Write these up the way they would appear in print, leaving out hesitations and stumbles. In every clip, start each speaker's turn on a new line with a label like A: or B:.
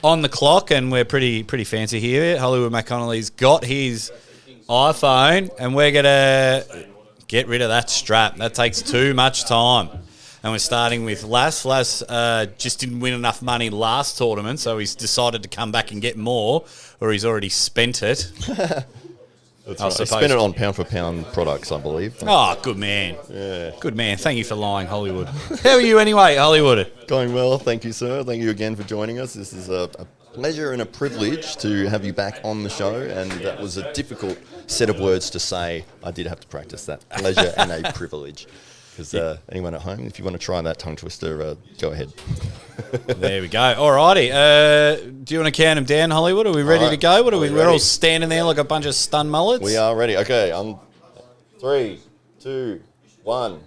A: on the clock, and we're pretty fancy here. Hollywood McConnelly's got his iPhone, and we're going to get rid of that strap. That takes too much time. And we're starting with Lass. Lass just didn't win enough money last tournament, so he's decided to come back and get more, or he's already spent it.
B: That's right. He spent it on pound-for-pound products, I believe.
A: Oh, good man.
B: Yeah.
A: Good man. Thank you for lying, Hollywood. How are you anyway, Hollywood?
B: Going well. Thank you, sir. Thank you again for joining us. This is a pleasure and a privilege to have you back on the show, and that was a difficult set of words to say. I did have to practice that. Pleasure and a privilege. Because anyone at home, if you want to try that tongue twister, go ahead.
A: There we go. Alrighty. Do you want to count them down, Hollywood? Are we ready to go? We're all standing there like a bunch of stunned mullets.
B: We are ready. Okay. 3, 2, 1,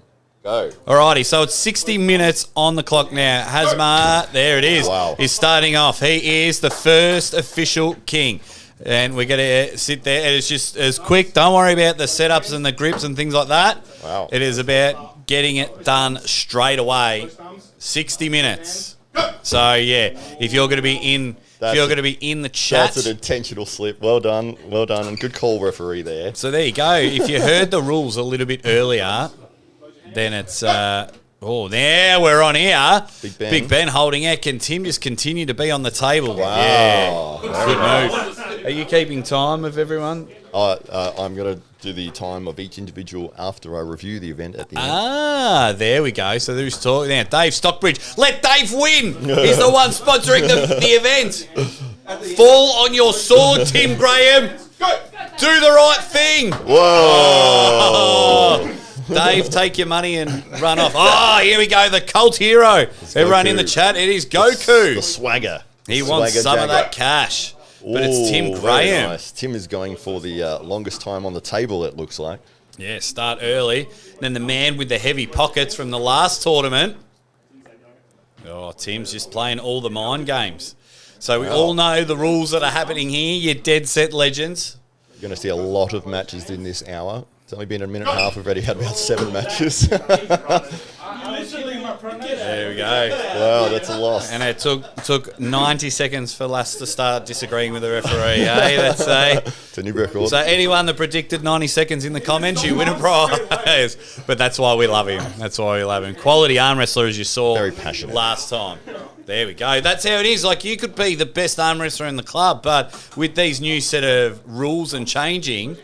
B: go.
A: Alrighty. So it's 60 minutes on the clock now. Hazmar, there it is.
B: Wow.
A: He's starting off. He is the first official king. And we're going to sit there. And it's just as quick. Don't worry about the setups and the grips and things like that.
B: Wow.
A: It is about getting it done straight away. 60 minutes. So, yeah, if you're going to be in the chat.
B: That's an intentional slip. Well done. And good call, referee, there.
A: So there you go. If you heard the rules a little bit earlier, then it's... there we're on here. Big Ben holding out. Can Tim just continue to be on the table?
B: Wow.
A: Yeah. Good move. Are you keeping time of everyone?
B: I'm going to do the time of each individual after I review the event at the end.
A: There we go. So there's talk now. Dave Stockbridge. Let Dave win. He's the one sponsoring the event. Fall on your sword, Tim Graham. Do the right thing.
B: Whoa.
A: Dave, take your money and run off. Here we go. The cult hero. Everyone in the chat, it is Goku.
B: The swagger.
A: He wants some of that cash. But it's Tim Graham.
B: Nice. Tim is going for the longest time on the table, it looks like.
A: Yeah, start early. Then the man with the heavy pockets from the last tournament. Oh, Tim's just playing all the mind games. So we all know the rules that are happening here. You're dead set legends.
B: You're going to see a lot of matches in this hour. It's only been a minute and a half. We've already had about 7 matches.
A: There we go.
B: Wow, that's a loss.
A: And it took 90 seconds for Lass to start disagreeing with the referee, let's say.
B: It's a new record.
A: So anyone that predicted 90 seconds in the comments, you win a prize. But that's why we love him. Quality arm wrestler, as you saw.
B: Very passionate.
A: Last time. There we go. That's how it is. Like, you could be the best arm wrestler in the club, but with these new set of rules and changing...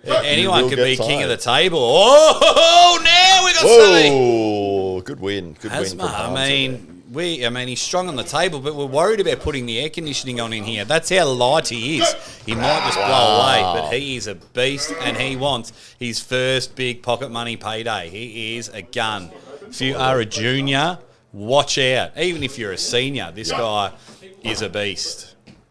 A: anyone could be king of the table. Oh, now we got something.
B: Oh, good win. Good win.
A: He's strong on the table, but we're worried about putting the air conditioning on in here. That's how light he is. He might just blow away, but he is a beast, and he wants his first big pocket money payday. He is a gun. If you are a junior, watch out. Even if you're a senior, this guy is a beast.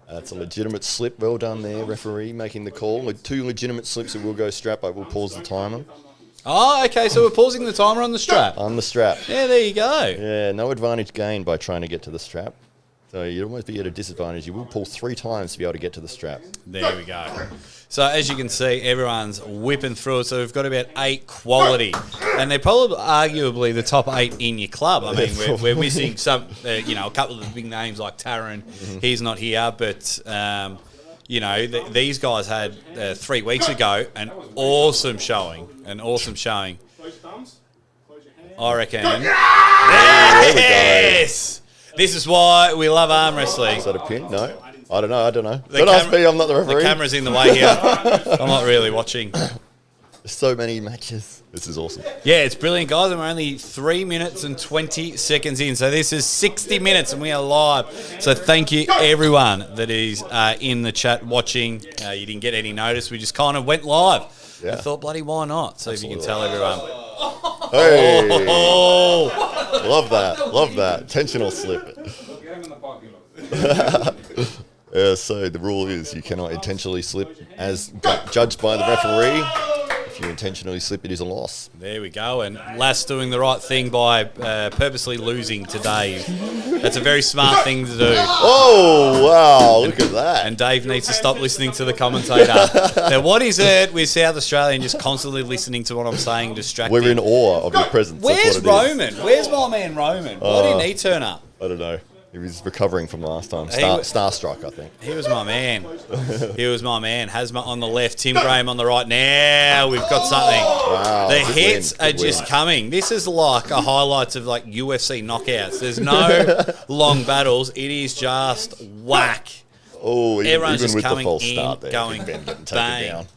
B: That's a legitimate slip. Well done there, referee, making the call. With 2 legitimate slips, it will go strap. I will pause the timer.
A: Oh, okay, so we're pausing the timer on the strap.
B: On the strap.
A: Yeah, there you go.
B: Yeah, no advantage gained by trying to get to the strap. So you'd almost be at a disadvantage. You will pull 3 times to be able to get to the strap.
A: There we go. So as you can see, everyone's whipping through it. So we've got about 8 quality. And they're probably arguably the top 8 in your club. I mean, we're missing some, a couple of the big names like Taran. Mm-hmm. He's not here, but... these guys had 3 weeks ago an awesome showing. I reckon. Yes! This is why we love arm wrestling.
B: Is that a pin? No. I don't know. Don't ask me. I'm not the referee.
A: The camera's in the way here. I'm not really watching.
B: There's so many matches. This is awesome.
A: Yeah, it's brilliant, guys. And we're only 3 minutes and 20 seconds in. So this is 60 minutes and we are live. So thank you, everyone that is in the chat watching. You didn't get any notice. We just kind of went live. Yeah. I thought, bloody, why not? So Absolutely. If you can tell everyone.
B: Hey! Love that. Intentional slip. So the rule is you cannot intentionally slip as judged by the referee. If you intentionally slip, it is a loss.
A: There we go. And Lass doing the right thing by purposely losing to Dave. That's a very smart thing to do.
B: Oh, wow. Look at that.
A: And Dave needs to stop listening to the commentator. Now, what is it with South Australian just constantly listening to what I'm saying, distracting?
B: We're in awe of your presence.
A: Where's Roman? Where's my man Roman? Why didn't he turn up?
B: I don't know. He was recovering from last time. Starstruck, I think.
A: He was my man. He was my man. Hazma on the left, Tim Graham on the right. Now we've got something.
B: Wow,
A: the
B: good
A: hits
B: win,
A: are
B: good
A: just
B: win.
A: coming. This is like a highlights of like UFC knockouts. There's no long battles. It is just whack.
B: Oh,
A: Everyone's
B: even
A: just
B: with the
A: coming
B: false
A: in,
B: start there,
A: going
B: Big Ben getting taken
A: bang.
B: down.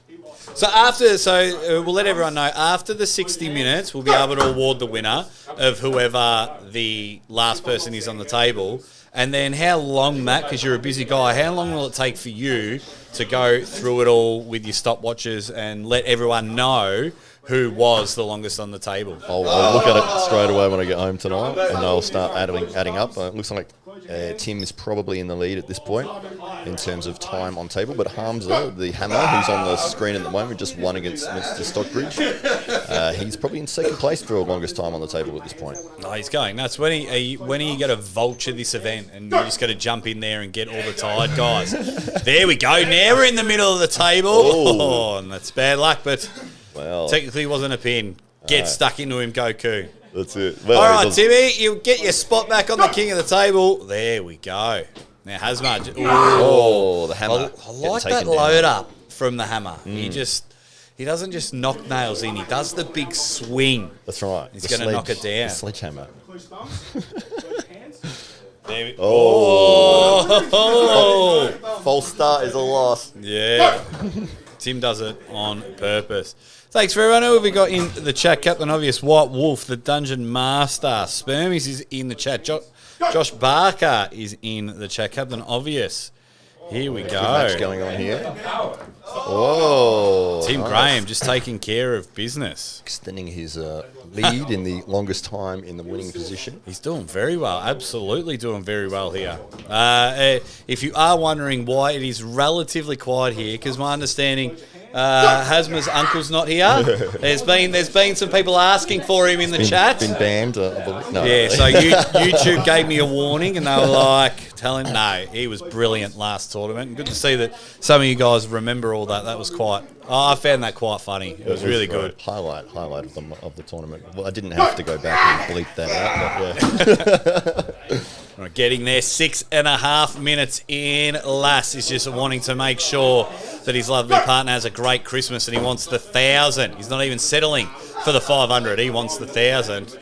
A: So we'll let everyone know, after the 60 minutes, we'll be able to award the winner of whoever the last person is on the table. And then how long, Matt, because you're a busy guy, how long will it take for you to go through it all with your stopwatches and let everyone know who was the longest on the table?
B: I'll look at it straight away when I get home tonight, and I'll start adding up. It looks like Tim is probably in the lead at this point in terms of time on table, but Hamza, the hammer, who's on the screen at the moment, just won against Mr. Stockbridge. He's probably in second place for the longest time on the table at this point.
A: No, he's going nuts. When are you going to vulture this event and you're just going to jump in there and get all the tired guys? There we go. Now we're in the middle of the table. Oh, and that's bad luck, but
B: Well,
A: technically wasn't a pin. Get stuck into him, Goku.
B: that's it. Well,
A: All
B: it
A: right,
B: does-
A: Timmy, you get your spot back on the king of the table. There we go. Now, Hazma.
B: Oh, the hammer.
A: I like
B: getting
A: that
B: taken down.
A: load up from the hammer. He doesn't just knock nails in. He does the big swing.
B: That's right.
A: He's
B: The
A: gonna knock it down.
B: The sledgehammer.
A: There we,
B: Oh. False start is a loss.
A: Yeah. Tim does it on purpose. Thanks for everyone. Who have we got in the chat? Captain Obvious, White Wolf, the Dungeon Master. Spermies is in the chat. Josh Barker is in the chat. Captain Obvious. Here we
B: Good match
A: go.
B: going on here. Whoa.
A: Tim
B: nice.
A: Graham just taking care of business.
B: Extending his lead in the longest time in the winning position.
A: He's doing very well. Absolutely doing very well here. If you are wondering why it is relatively quiet here, because my understanding, Hazma's uncle's not here. There's been some people asking for him in the chat.
B: Been banned. No.
A: Yeah, so YouTube gave me a warning, and they were like, telling, no, he was brilliant last tournament. And good to see that some of you guys remember all that. That was I found that quite funny. It was really good.
B: Highlight of the tournament. Well, I didn't have to go back and bleep that out, but yeah.
A: Right, getting there, 6.5 minutes in. Lass is just wanting to make sure that his lovely partner has a great Christmas, and he wants the 1,000. He's not even settling for the 500. He wants the 1,000.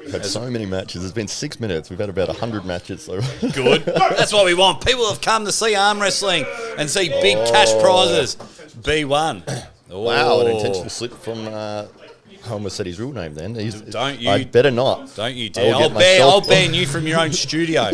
B: We've had so many matches. It's been 6 minutes. We've had about 100 matches. So
A: Good. That's what we want. People have come to see arm wrestling and see big cash prizes. B1.
B: Wow, an
A: Oh.
B: intentional slip from. I almost said his real name then.
A: Don't you-
B: I better not.
A: Don't you dare.
B: I'll get
A: I'll
B: myself-
A: ban you from your own studio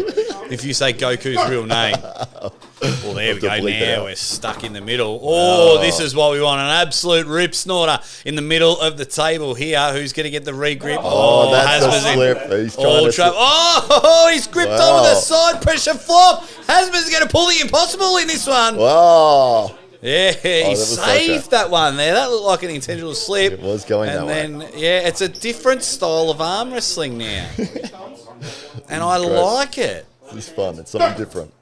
A: if you say Goku's real name. Well, there we go.
B: Have to bleep it
A: Now
B: out.
A: we're stuck in the middle. Oh, this is what we want. An absolute rip snorter in the middle of the table here. Who's going to get the regrip?
B: Oh, that's
A: Hazma's
B: a
A: in
B: slip. He's trying
A: all
B: to
A: trouble. He's gripped on
B: Wow.
A: with a side pressure flop. Hazma's going to pull the impossible in this one.
B: Wow.
A: Yeah, he
B: was
A: saved
B: like
A: that one there. That looked like an intentional slip.
B: It was going that way.
A: And then, yeah, it's a different style of arm wrestling now. And I
B: Great.
A: like it.
B: It's fun. It's something different.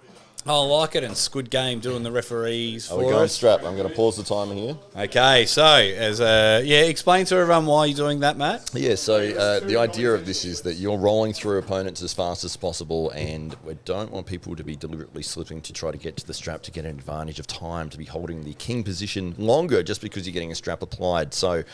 A: I like it. And Squid Game doing the referees
B: Are we
A: for
B: going
A: us.
B: strap? I'm going to pause the timer here.
A: Okay, so, explain to everyone why you're doing that, Matt.
B: Yeah, so the idea of this is that you're rolling through opponents as fast as possible, and we don't want people to be deliberately slipping to try to get to the strap to get an advantage of time, to be holding the king position longer just because you're getting a strap applied. So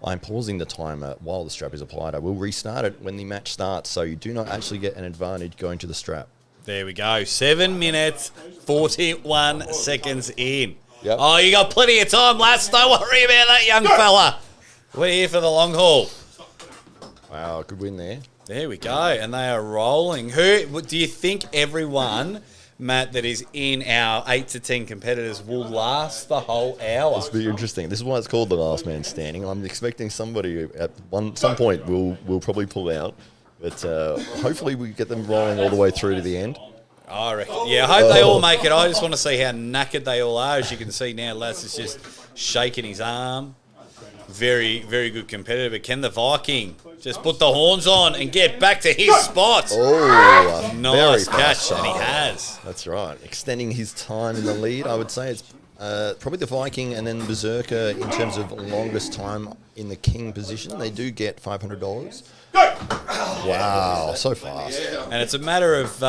B: I'm pausing the timer while the strap is applied. I will restart it when the match starts, so you do not actually get an advantage going to the strap.
A: There we go. 7 minutes, 41 seconds in.
B: Yep.
A: Oh, you got plenty of time, lass. Don't worry about that, young fella. We're here for the long haul.
B: Wow, good win there.
A: There we go. And they are rolling. Who do you think everyone, Matt, that is in our 8 to 10 competitors will last the whole hour?
B: It's very interesting. This is why it's called the last man standing. I'm expecting somebody at some point will probably pull out. But hopefully we get them rolling all the way through to the end.
A: I reckon. Yeah, I hope they all make it. I just want to see how knackered they all are. As you can see now, Lass is just shaking his arm. Very, very good competitor. But can the Viking just put the horns on and get back to his spot?
B: Oh,
A: Nice
B: very
A: catch,
B: fast
A: and he
B: start.
A: has.
B: That's right. Extending his time in the lead, I would say it's probably the Viking and then Berserker in terms of longest time in the king position. They do get $500. Wow, so fast.
A: And it's a matter of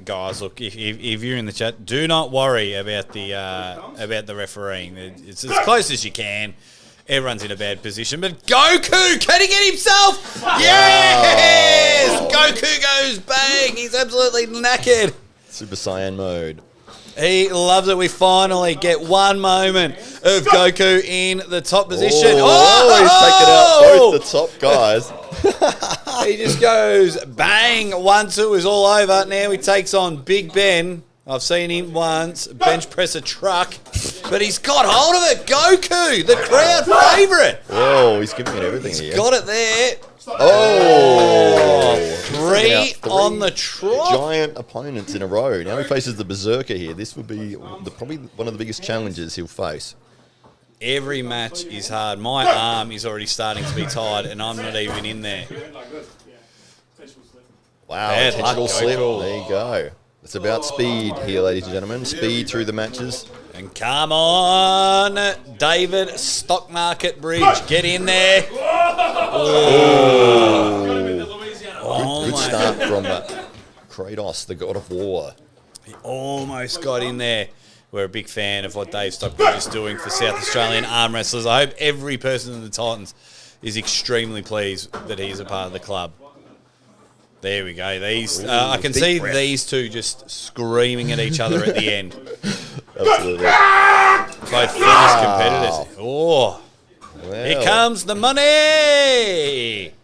A: guys. Look, if you're in the chat, do not worry about the refereeing. It's as close as you can. Everyone's in a bad position, but Goku, can he get himself? Wow. Yes! Goku goes bang. He's absolutely knackered.
B: Super Saiyan mode.
A: He loves it. We finally get one moment of Goku in the top position.
B: Oh, he's taken out both the top guys.
A: He just goes bang. 1-2 is all over. Now he takes on Big Ben. I've seen him once bench press a truck, but he's got hold of it. Goku, the crowd favourite.
B: Whoa, he's giving it everything here.
A: Got it there.
B: Oh,
A: 3 on the trot.
B: Giant opponents in a row. Now he faces the Berserker here. This would be probably one of the biggest challenges he'll face.
A: Every match is hard. My arm is already starting to be tired, and I'm not even in there.
B: Wow, digital slip. There you go. It's about speed here, ladies and gentlemen. Speed through the matches.
A: And come on, David Stock Market Bridge. Get in there.
B: Good start from Kratos, the god of war.
A: He almost got in there. We're a big fan of what Dave Stockbridge is doing for South Australian arm wrestlers. I hope every person in the Titans is extremely pleased that he's a part of the club. There we go. These I can see these two just screaming at each other at the end.
B: Absolutely.
A: Both fierce competitors. Oh,
B: well,
A: here comes the money.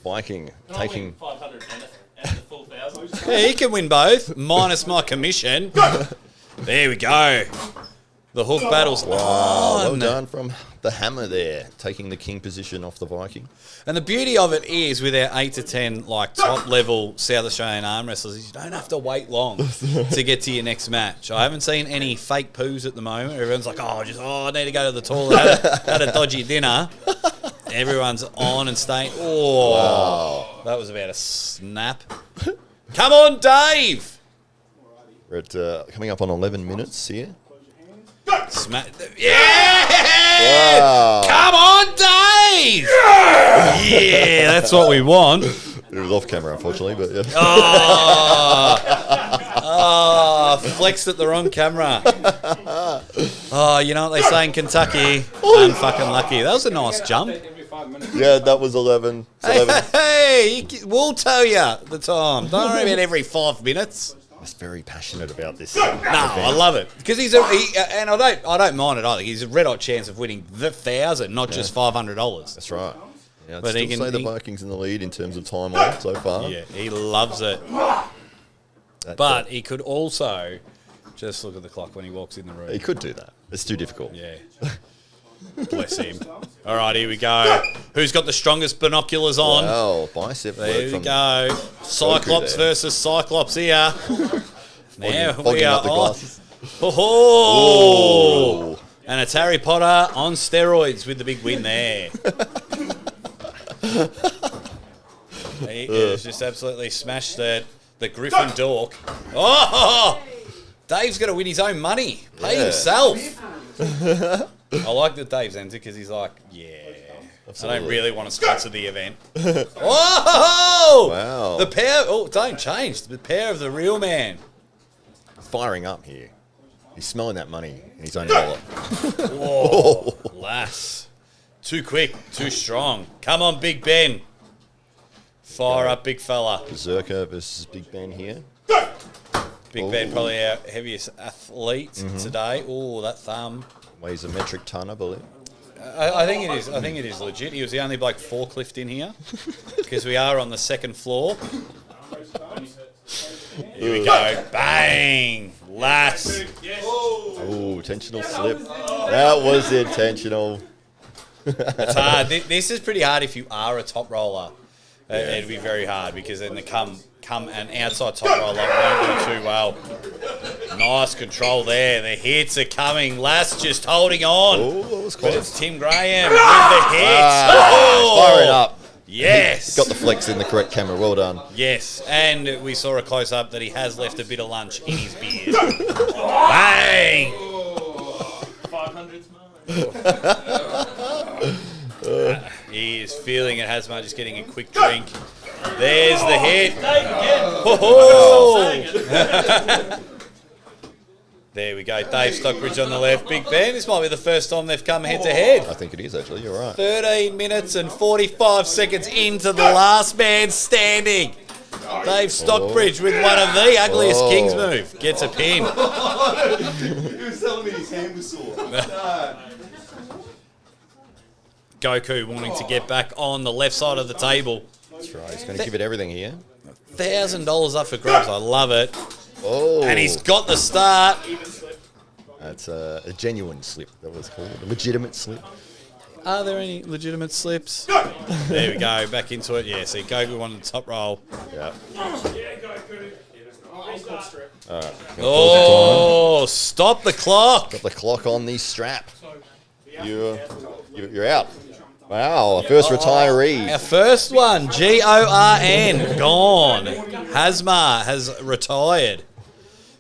B: Viking taking
C: 500 and the full 1,000.
A: Yeah, he can win both, minus my commission. There we go. The hook battle's
B: well
A: on.
B: done from the Hammer there, taking the king position off the Viking.
A: And the beauty of it is, with our 8 to 10 like top level South Australian arm wrestlers, is you don't have to wait long to get to your next match. I haven't seen any fake poos at the moment. Everyone's like, I need to go to the toilet. Had a dodgy dinner. Everyone's on and staying. Oh, wow. That was about a snap. Come on, Dave.
B: We're at coming up on 11 minutes here.
A: Yeah!
B: Wow.
A: Come on, Dave! Yeah, that's what we want.
B: It was off camera, unfortunately, but yeah.
A: Flexed at the wrong camera. Oh, you know what they say in Kentucky? Unfucking lucky. That was a nice jump.
B: Yeah, that was 11.
A: Hey, we'll tell you the time. Don't worry about every 5 minutes.
B: He's very passionate about this.
A: No, I love it because and I don't mind it either. He's a red hot chance of winning the 1,000, not just $500.
B: That's right. Yeah,
A: But
B: I'd still say the Vikings in the lead in terms of time on so far.
A: Yeah, he loves it. But he could also just look at the clock when he walks in the room.
B: He could do that. It's too difficult.
A: Yeah. Bless him. All right, here we go. Who's got the strongest binoculars on?
B: Wow, bicep work
A: There we
B: from
A: go. Cyclops versus Cyclops here. Now
B: fogging
A: we are
B: up the
A: on.
B: glasses.
A: Oh, and it's Harry Potter on steroids with the big win there. He has just absolutely smashed the Griffin Dork. Oh, Dave's going to win his own money. Pay himself. I like that Dave's entered because he's like, absolutely. I don't really want to sponsor the event. Whoa!
B: Wow.
A: The power. Oh, don't change. The power of the real man.
B: Firing up here. He's smelling that money in his own wallet.
A: Whoa, lass. Too quick, too strong. Come on, Big Ben. Fire up, big fella.
B: Berserker versus Big Ben here.
A: Big Ben, probably our heaviest athlete today. Oh, that thumb.
B: Weighs a metric ton, I believe.
A: I think it is. I think it is legit. He was the only bloke forklift in here because we are on the second floor. Here we go. Bang! Lass.
B: Oh, intentional slip. That was intentional.
A: It's hard. This is pretty hard if you are a top roller. It'd be very hard because then the come an outside top roller won't do too well. Nice control there. The hits are coming. Lass just holding on.
B: Oh, that was
A: But
B: close.
A: it's Tim Graham with the hits.
B: Firing up.
A: Yes.
B: Got the flex in the correct camera. Well done.
A: Yes, and we saw a close-up that he has left a bit of lunch in his beard. Bang!
C: 500
A: He is feeling it. Hazmat just getting a quick drink. There's the hit.
C: Dave again.
A: Oh, there we go. Dave Stockbridge on the left. Big Ben. This might be the first time they've come head to head.
B: I think it is, actually. You're right.
A: 13 minutes and 45 seconds into the last man standing. Dave Stockbridge with one of the ugliest Kings move. Gets a pin.
D: He was telling me his hand was sore.
A: Goku wanting to get back on the left side of the table.
B: That's right. He's going to give it everything here.
A: $1,000 up for grabs. I love it.
B: Oh.
A: And he's got the start.
B: That's a genuine slip, that was called. A legitimate slip.
A: Are there any legitimate slips? There we go. Back into it. Yeah, see, Goku on the top roll.
B: Yeah.
A: Oh, stop the clock.
B: Got the clock on the strap. You're out. Wow, a first retiree.
A: Our first one, Gorn, gone. Hasmar has retired.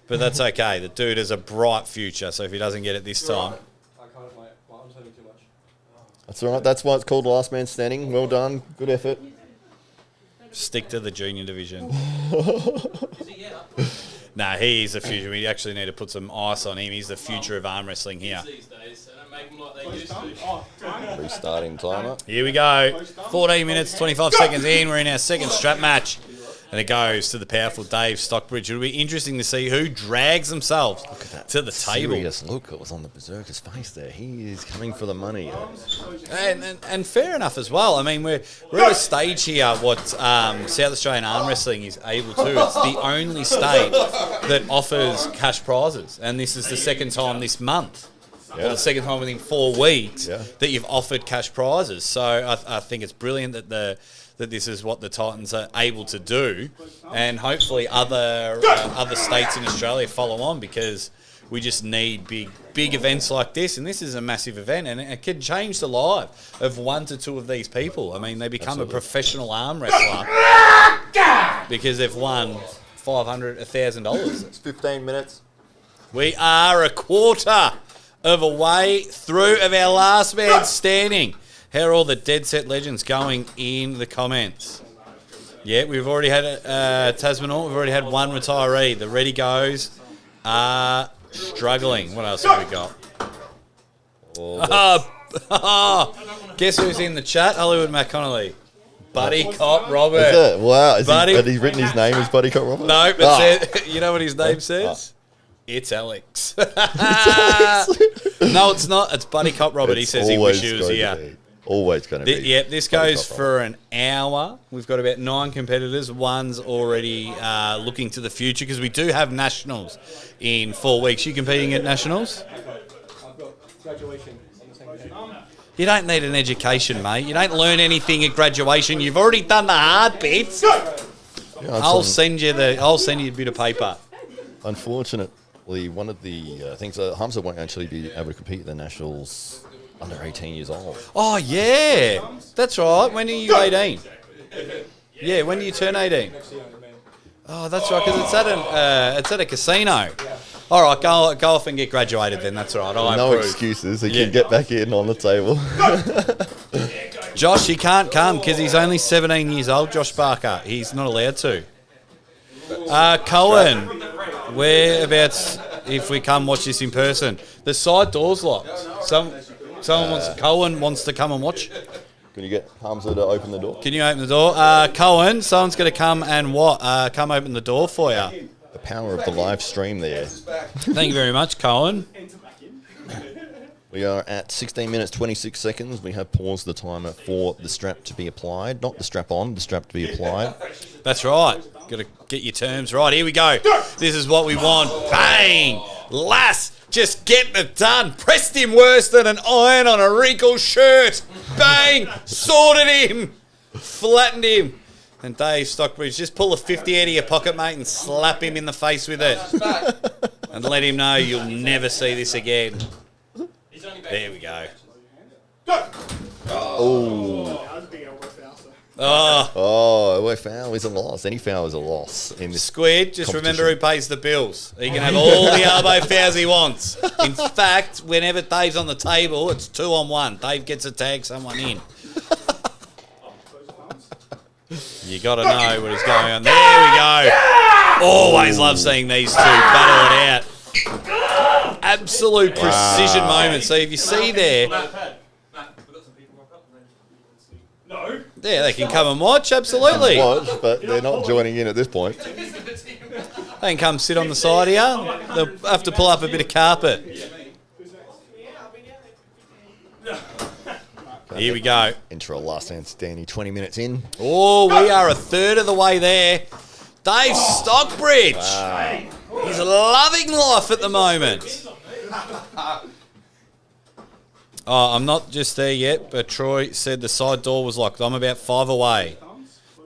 A: But that's okay. The dude has a bright future, so if he doesn't get it this time.
B: That's all right. That's why it's called Last Man Standing. Well done. Good effort.
A: Stick to the junior division. Nah, he is the future. We actually need to put some ice on him. He's the future of arm wrestling here.
C: These days, they don't make them like they used to.
B: Restarting timer.
A: Here we go. 14 minutes, 25 seconds in. We're in our second strap match. And it goes to the powerful Dave Stockbridge. It'll be interesting to see who drags themselves to the table.
B: Serious look that was on the Berserker's face there. He is coming for the money.
A: And fair enough as well. I mean, we're at a stage here what South Australian arm wrestling is able to. It's the only state that offers cash prizes. And this is the second time this month. Or the second time within 4 weeks that you've offered cash prizes. So I think it's brilliant that this is what the Titans are able to do, and hopefully other states in Australia follow on, because we just need big events like this, and this is a massive event, and it can change the life of 1 to 2 of these people. I mean, they become a professional arm wrestler because they've won $500, $1,000.
B: It's 15 minutes.
A: We are a quarter of a way through of our last man standing. How are all the Dead Set Legends going in the comments? Yeah, we've already had Tasmanaut. We've already had one retiree. The Ready Goes are struggling. What else have we got? Guess who's in the chat? Hollywood Matt Connolly. Buddy Cop Robert.
B: Is it? Wow. Has he written his name as Buddy Cop Robert?
A: No, but you know what his name says? It's Alex. No, it's not. It's Buddy Cop Robert. He says he wishes he was here.
B: Always going to be.
A: Yep, this goes for an hour. We've got about 9 competitors. One's already looking to the future, because we do have nationals in 4 weeks. You competing at nationals?
E: I've got graduation on the same day.
A: You don't need an education, mate. You don't learn anything at graduation. You've already done the hard bits. I'll send you a bit of paper.
B: Unfortunately, one of the things Hamza won't actually be able to compete at the nationals under 18 years old.
A: Oh, yeah. That's right. When are you 18? Yeah, when do you turn 18? Oh, that's right, because it's at a casino. All right, go off and get graduated then. That's all right. I
B: No
A: approve.
B: excuses. He can get back in on the table.
A: Josh, he can't come because he's only 17 years old, Josh Barker. He's not allowed to. Cohen, whereabouts if we come watch this in person? The side door's locked. Cohen wants to come and watch.
B: Can you get Hamza to open the door?
A: Can you open the door? Cohen, someone's going to come and come open the door for you.
B: The power of the live stream there.
A: Thank you very much, Cohen.
B: We are at 16 minutes 26 seconds. We have paused the timer for the strap to be applied. Not the strap on, the strap to be applied.
A: That's right. Got to get your terms right. Here we go. This is what we want. Bang! Lass, just getting it done. Pressed him worse than an iron on a wrinkled shirt. Bang! Sorted him. Flattened him. And Dave Stockbridge, just pull a 50 out of your pocket, mate, and slap him in the face with it. And let him know you'll never see this again. There we go.
B: Oh. Oh, a foul is a loss. Any foul is a loss in this
A: Squid, just remember who pays the bills. He can have all the elbow fouls he wants. In fact, whenever Dave's on the table, it's 2-on-1. Dave gets to tag someone in. You got to know what is going on. There we go. Always love seeing these two battle it out. Absolute precision moment. So if you see there, yeah, they can come and watch. Absolutely.
B: Watch, but they're not joining in at this point.
A: They can come sit on the side here. They'll have to pull up a bit of carpet. Here we go.
B: Enter a last man standing 20 minutes in.
A: Oh, we are a third of the way there. Dave Stockbridge. He's loving life at the moment. Oh, I'm not just there yet, but Troy said the side door was locked. I'm about 5 away.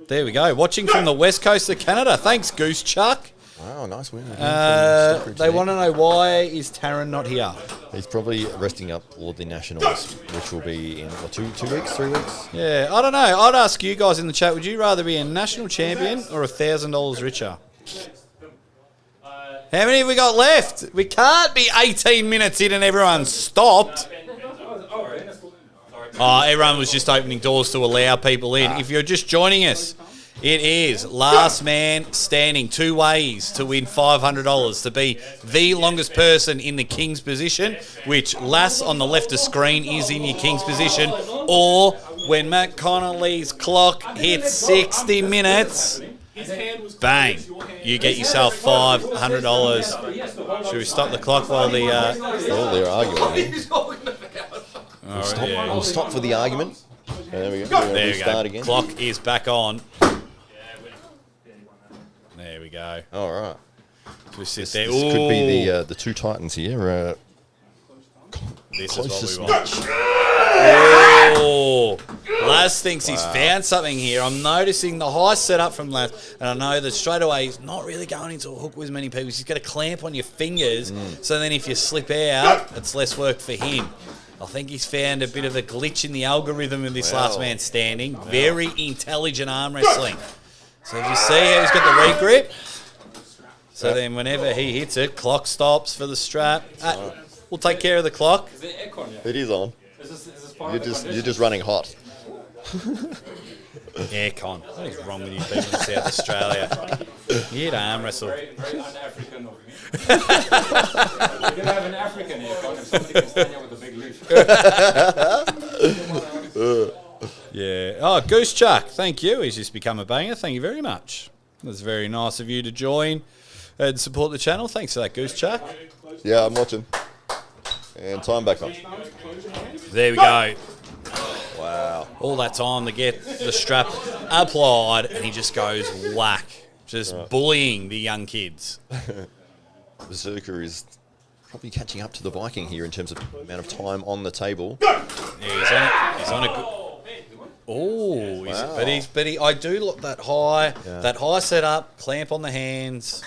A: There we go. Watching from the west coast of Canada. Thanks, Goose Chuck.
B: Wow, nice win.
A: They want to know why is Taryn not here.
B: He's probably resting up for the Nationals, which will be in, what, 2 weeks, 3 weeks?
A: Yeah, I don't know. I'd ask you guys in the chat, would you rather be a national champion or $1,000 richer? How many have we got left? We can't be 18 minutes in and everyone's stopped. Oh, everyone was just opening doors to allow people in. If you're just joining us, it is last man standing 2 ways to win $500 to be the longest person in the king's position, which Lass on the left of screen is in your king's position, or when Matt Connolly's clock hits 60 minutes, bang, you get yourself $500. Should we stop the clock while the...
B: Oh, they're arguing.
A: Yeah.
B: We'll stop for the argument. There we go.
A: There we
B: Start
A: go.
B: again.
A: Clock is back on. There we go.
B: All right.
A: Just sit
B: This
A: there.
B: could be
A: Ooh.
B: the two Titans here.
A: This is
B: Closest
A: what we want.
B: match.
A: Oh, Laz thinks he's found something here. I'm noticing the high setup from Laz, and I know that straight away he's not really going into a hook with many people. He's got a clamp on your fingers, so then if you slip out, it's less work for him. I think he's found a bit of a glitch in the algorithm of this last man standing. Very intelligent arm wrestling. So if you see how he's got the regrip, so then whenever he hits it, clock stops for the strap. We'll take care of the clock.
C: Is it aircon yet?
B: It is on.
C: Is this part
B: You're
C: of the
B: just running hot.
A: Aircon. What is wrong with you people in South Australia? You'd arm wrestle.
C: very un-African of me. We're going to have an African aircon if somebody can stand here with a big leaf.
A: Yeah. Oh, Goose Chuck, thank you. He's just become a banger. Thank you very much. That's very nice of you to join and support the channel. Thanks for that, Goose Chuck.
B: Yeah, I'm watching. And time back on.
A: There we go.
B: Wow.
A: All that time to get the strap applied, and he just goes whack. Just bullying the young kids.
B: Berserker is probably catching up to the Viking here in terms of amount of time on the table.
A: Yeah, he's on a good... Oh,
B: Wow.
A: but I do look that high setup, clamp on the hands,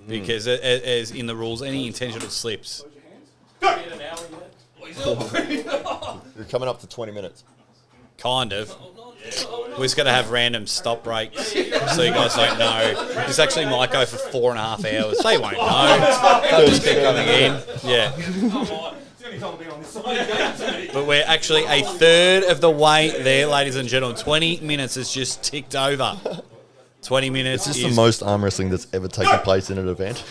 A: because as in the rules, any intentional slips.
B: You're coming up to 20 minutes.
A: Kind of. We're just going to have random stop breaks so you guys don't know. This actually might go for 4.5 hours. They won't know. They'll just keep coming in. Yeah. But we're actually a third of the way there, ladies and gentlemen. 20 minutes has just ticked over. 20 minutes
B: Is
A: is...
B: this the most arm wrestling that's ever taken place in an event?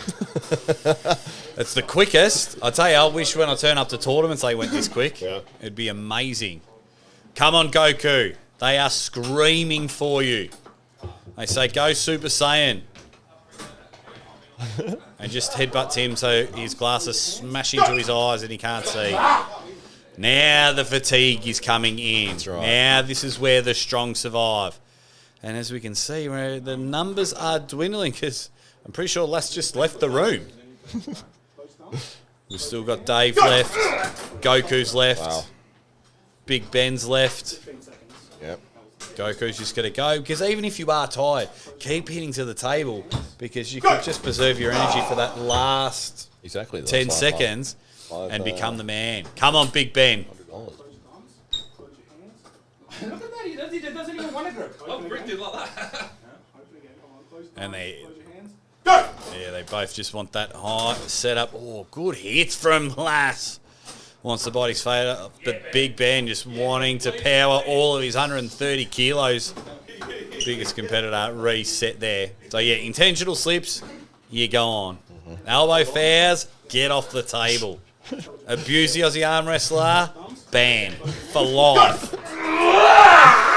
A: It's the quickest. I tell you, I wish when I turn up to tournaments they went this quick. Yeah. It'd be amazing. Come on, Goku. They are screaming for you. They say, go Super Saiyan. And just headbutts him so his glasses smash into his eyes and he can't see. Now the fatigue is coming in.
B: That's right.
A: Now this is where the strong survive. And as we can see, the numbers are dwindling because I'm pretty sure Les just left the room. We've still got Dave left, Goku's left, Big Ben's left.
B: Yep.
A: Goku's just going to go because even if you are tired, keep hitting to the table because you could just preserve your energy for that last 10 seconds and become the man. Come on, Big Ben.
C: Look at that, he doesn't even want to grip. I've bricked it like that.
A: And they both just want that high setup. Oh, good hits from Lass. Wants the body's fade up, but Big Ben just wanting to power all of his 130 kilos biggest competitor, reset there. So, yeah, intentional slips, you're gone. Elbow fouls, get off the table. Abuse the Aussie arm wrestler, ban for life.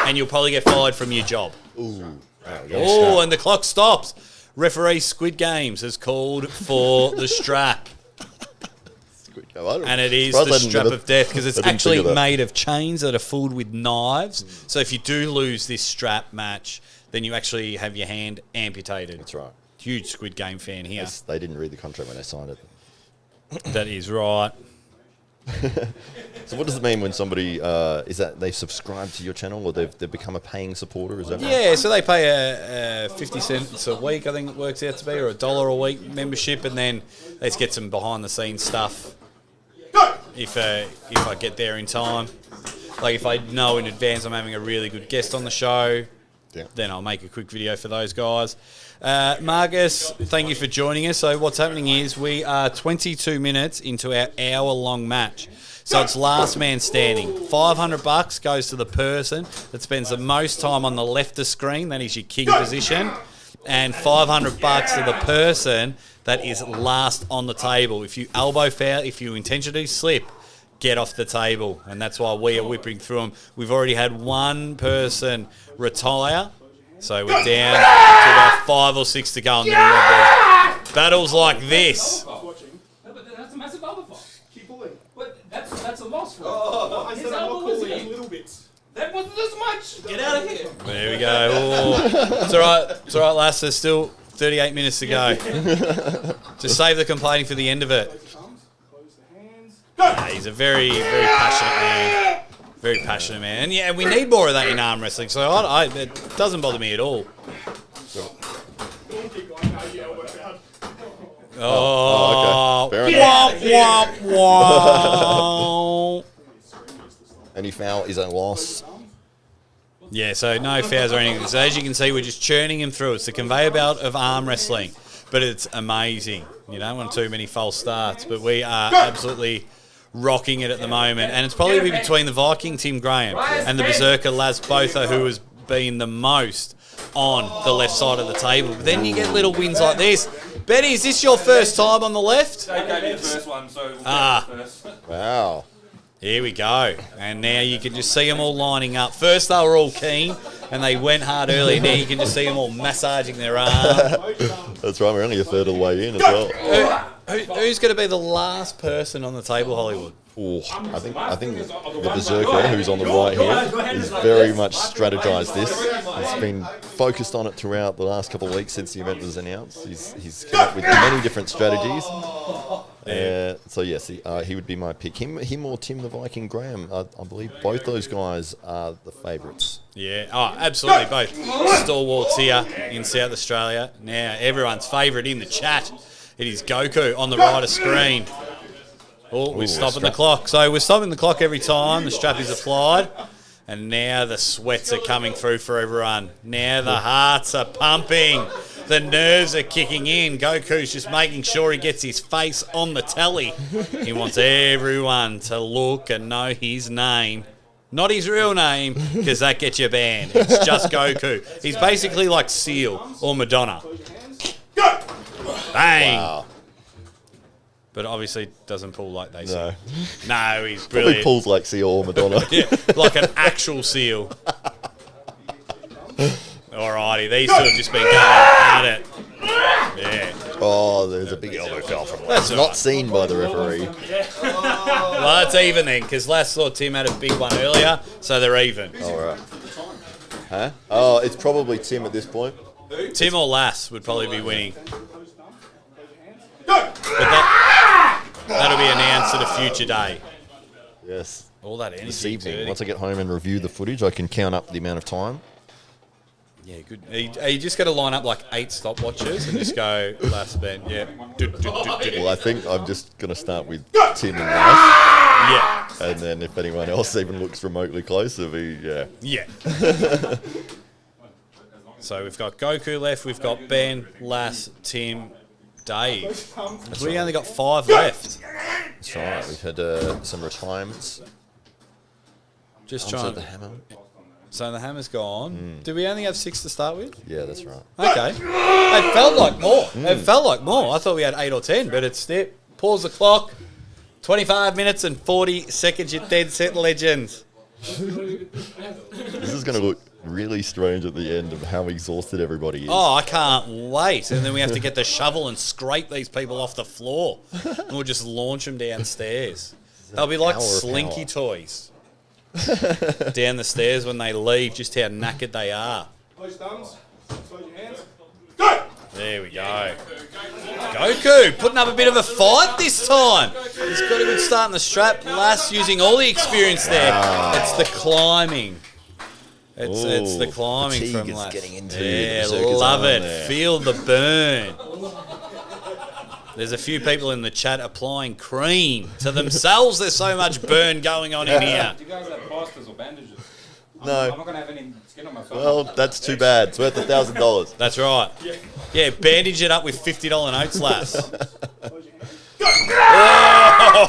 A: And you'll probably get fired from your job. Oh, and the clock stops. Referee Squid Games has called for the strap. And it is the strap of death because it's actually made of chains that are filled with knives. So if you do lose this strap match, then you actually have your hand amputated.
B: That's right.
A: Huge Squid Game fan here.
B: They didn't read the contract when they signed it.
A: That is right.
B: So what does it mean when somebody, is that they subscribe to your channel or they've become a paying supporter? Is that right?
A: Yeah, so they pay a 50 cents a week, I think it works out to be, or $1 a week membership, and then they just get some behind-the-scenes stuff if I get there in time. Like if I know in advance I'm having a really good guest on the show, then I'll make a quick video for those guys. Marcus, thank you for joining us. So what's happening is we are 22 minutes into our hour-long match. So it's last man standing. $500 goes to the person that spends the most time on the left of screen. That is your king position. And $500 to the person that is last on the table. If you elbow foul, if you intentionally slip, get off the table. And that's why we are whipping through them. We've already had one person retire. So we're down to about 5 or 6 to go. And then battles like this.
C: No, but that's a massive elbow fight.
E: Keep pulling.
C: But that's a loss for him.
E: I
C: His
E: said I'm
C: elbow
E: not
C: was
E: pulling
C: in.
E: little bits.
C: That wasn't as much. Get out of here.
A: There we go. Oh. It's all right. It's all right, lass. There's still 38 minutes to go. Just save the complaining for the end of it. He's a very, very passionate man. Very passionate man. And yeah, we need more of that in arm wrestling. So it doesn't bother me at all. Oh,
B: okay.
A: wah, wah, wah.
B: Any foul is a loss.
A: Yeah, so no fouls or anything. So as you can see, we're just churning him through. It's the conveyor belt of arm wrestling, but it's amazing. You don't want too many false starts, but we are absolutely rocking it at the moment. And it's probably between the Viking Tim Graham and the Berserker Laz Botha who has been the most on the left side of the table. But then you get little wins like this. Betty, is this your first time on the left?
C: They gave me the first one, so we'll get it first.
B: Wow.
A: Here we go. And now you can just see them all lining up. First they were all keen and they went hard early. Now you can just see them all massaging their arm.
B: That's right, we're only a third of the way in as well.
A: Who's going to be the last person on the table, Hollywood?
B: Ooh, I think the Berserker, who's on the right here, is very much strategized this. He's been focused on it throughout the last couple of weeks since the event was announced. He's come up with many different strategies. So yes, he would be my pick. Him or Tim the Viking Graham. I believe both those guys are the favourites.
A: Yeah, absolutely, both stalwarts here in South Australia. Now everyone's favourite in the chat. It is Goku on the right of screen. Oh, we're stopping the clock. So we're stopping the clock every time the strap is applied. And now the sweats are coming through for everyone. Now the hearts are pumping. The nerves are kicking in. Goku's just making sure he gets his face on the telly. He wants everyone to look and know his name. Not his real name, because that gets you banned. It's just Goku. He's basically like Seal or Madonna. Bang!
B: Wow.
A: But obviously doesn't pull like they
B: No.
A: say. No, he's
B: Probably
A: brilliant.
B: pulls like Seal or Madonna.
A: Yeah, like an actual seal. Alrighty, these two have just been going at it. Yeah.
B: Oh, there's a big elbow foul from
A: That's
B: Laz.
A: all
B: Not
A: right.
B: seen by the referee.
A: Well, that's even then, because last saw Tim had a big one earlier, so they're even.
B: All right. Huh? Oh, it's probably Tim at this point.
A: Tim or Lass would probably be winning. But that'll be announced at a future day.
B: Yes.
A: All that energy.
B: This evening,
A: dirty.
B: once I get home and review the footage, I can count up the amount of time.
A: Yeah, good. Are you just going to line up like 8 stopwatches and just go last bend? Yeah.
B: Well, I think I'm just going to start with Tim and Laz.
A: Yeah.
B: And then if anyone else even looks remotely close, it'll be, yeah.
A: Yeah. So we've got Goku left, we've got Ben, Lass, Tim, Dave. We only got 5 left.
B: That's right. We've had some retirements.
A: Just
B: Arms
A: trying.
B: at the hammer.
A: So the hammer's gone. Did we only have 6 to start with?
B: Yeah, that's right.
A: Okay. It felt like more. It felt like more. I thought we had 8 or 10, but it's there. Pause the clock. 25 minutes and 40 seconds, you dead set legends.
B: This is going to look really strange at the end of how exhausted everybody is.
A: Oh, I can't wait. And then we have to get the shovel and scrape these people off the floor. And we'll just launch them downstairs. They'll be like
B: Power of
A: slinky
B: power.
A: toys. Down the stairs when they leave, just how knackered they are.
E: Close thumbs. Close your hands.
A: There we go. Goku putting up a bit of a fight this time. He's got a good start in the strap. Lass using all the experience there. It's the climbing. It's the climbing
B: fatigue
A: from
B: is
A: Lass.
B: getting into
A: Yeah,
B: the berserker's
A: love
B: arm
A: it.
B: there.
A: Feel the burn. There's a few people in the chat applying cream to themselves. There's so much burn going on in here.
C: Do you guys have plasters or bandages?
B: No.
C: I'm not going to have any skin on my face.
B: Well, that's too bad. It's worth $1,000.
A: That's right. Yeah, bandage it up with $50 notes, Lass.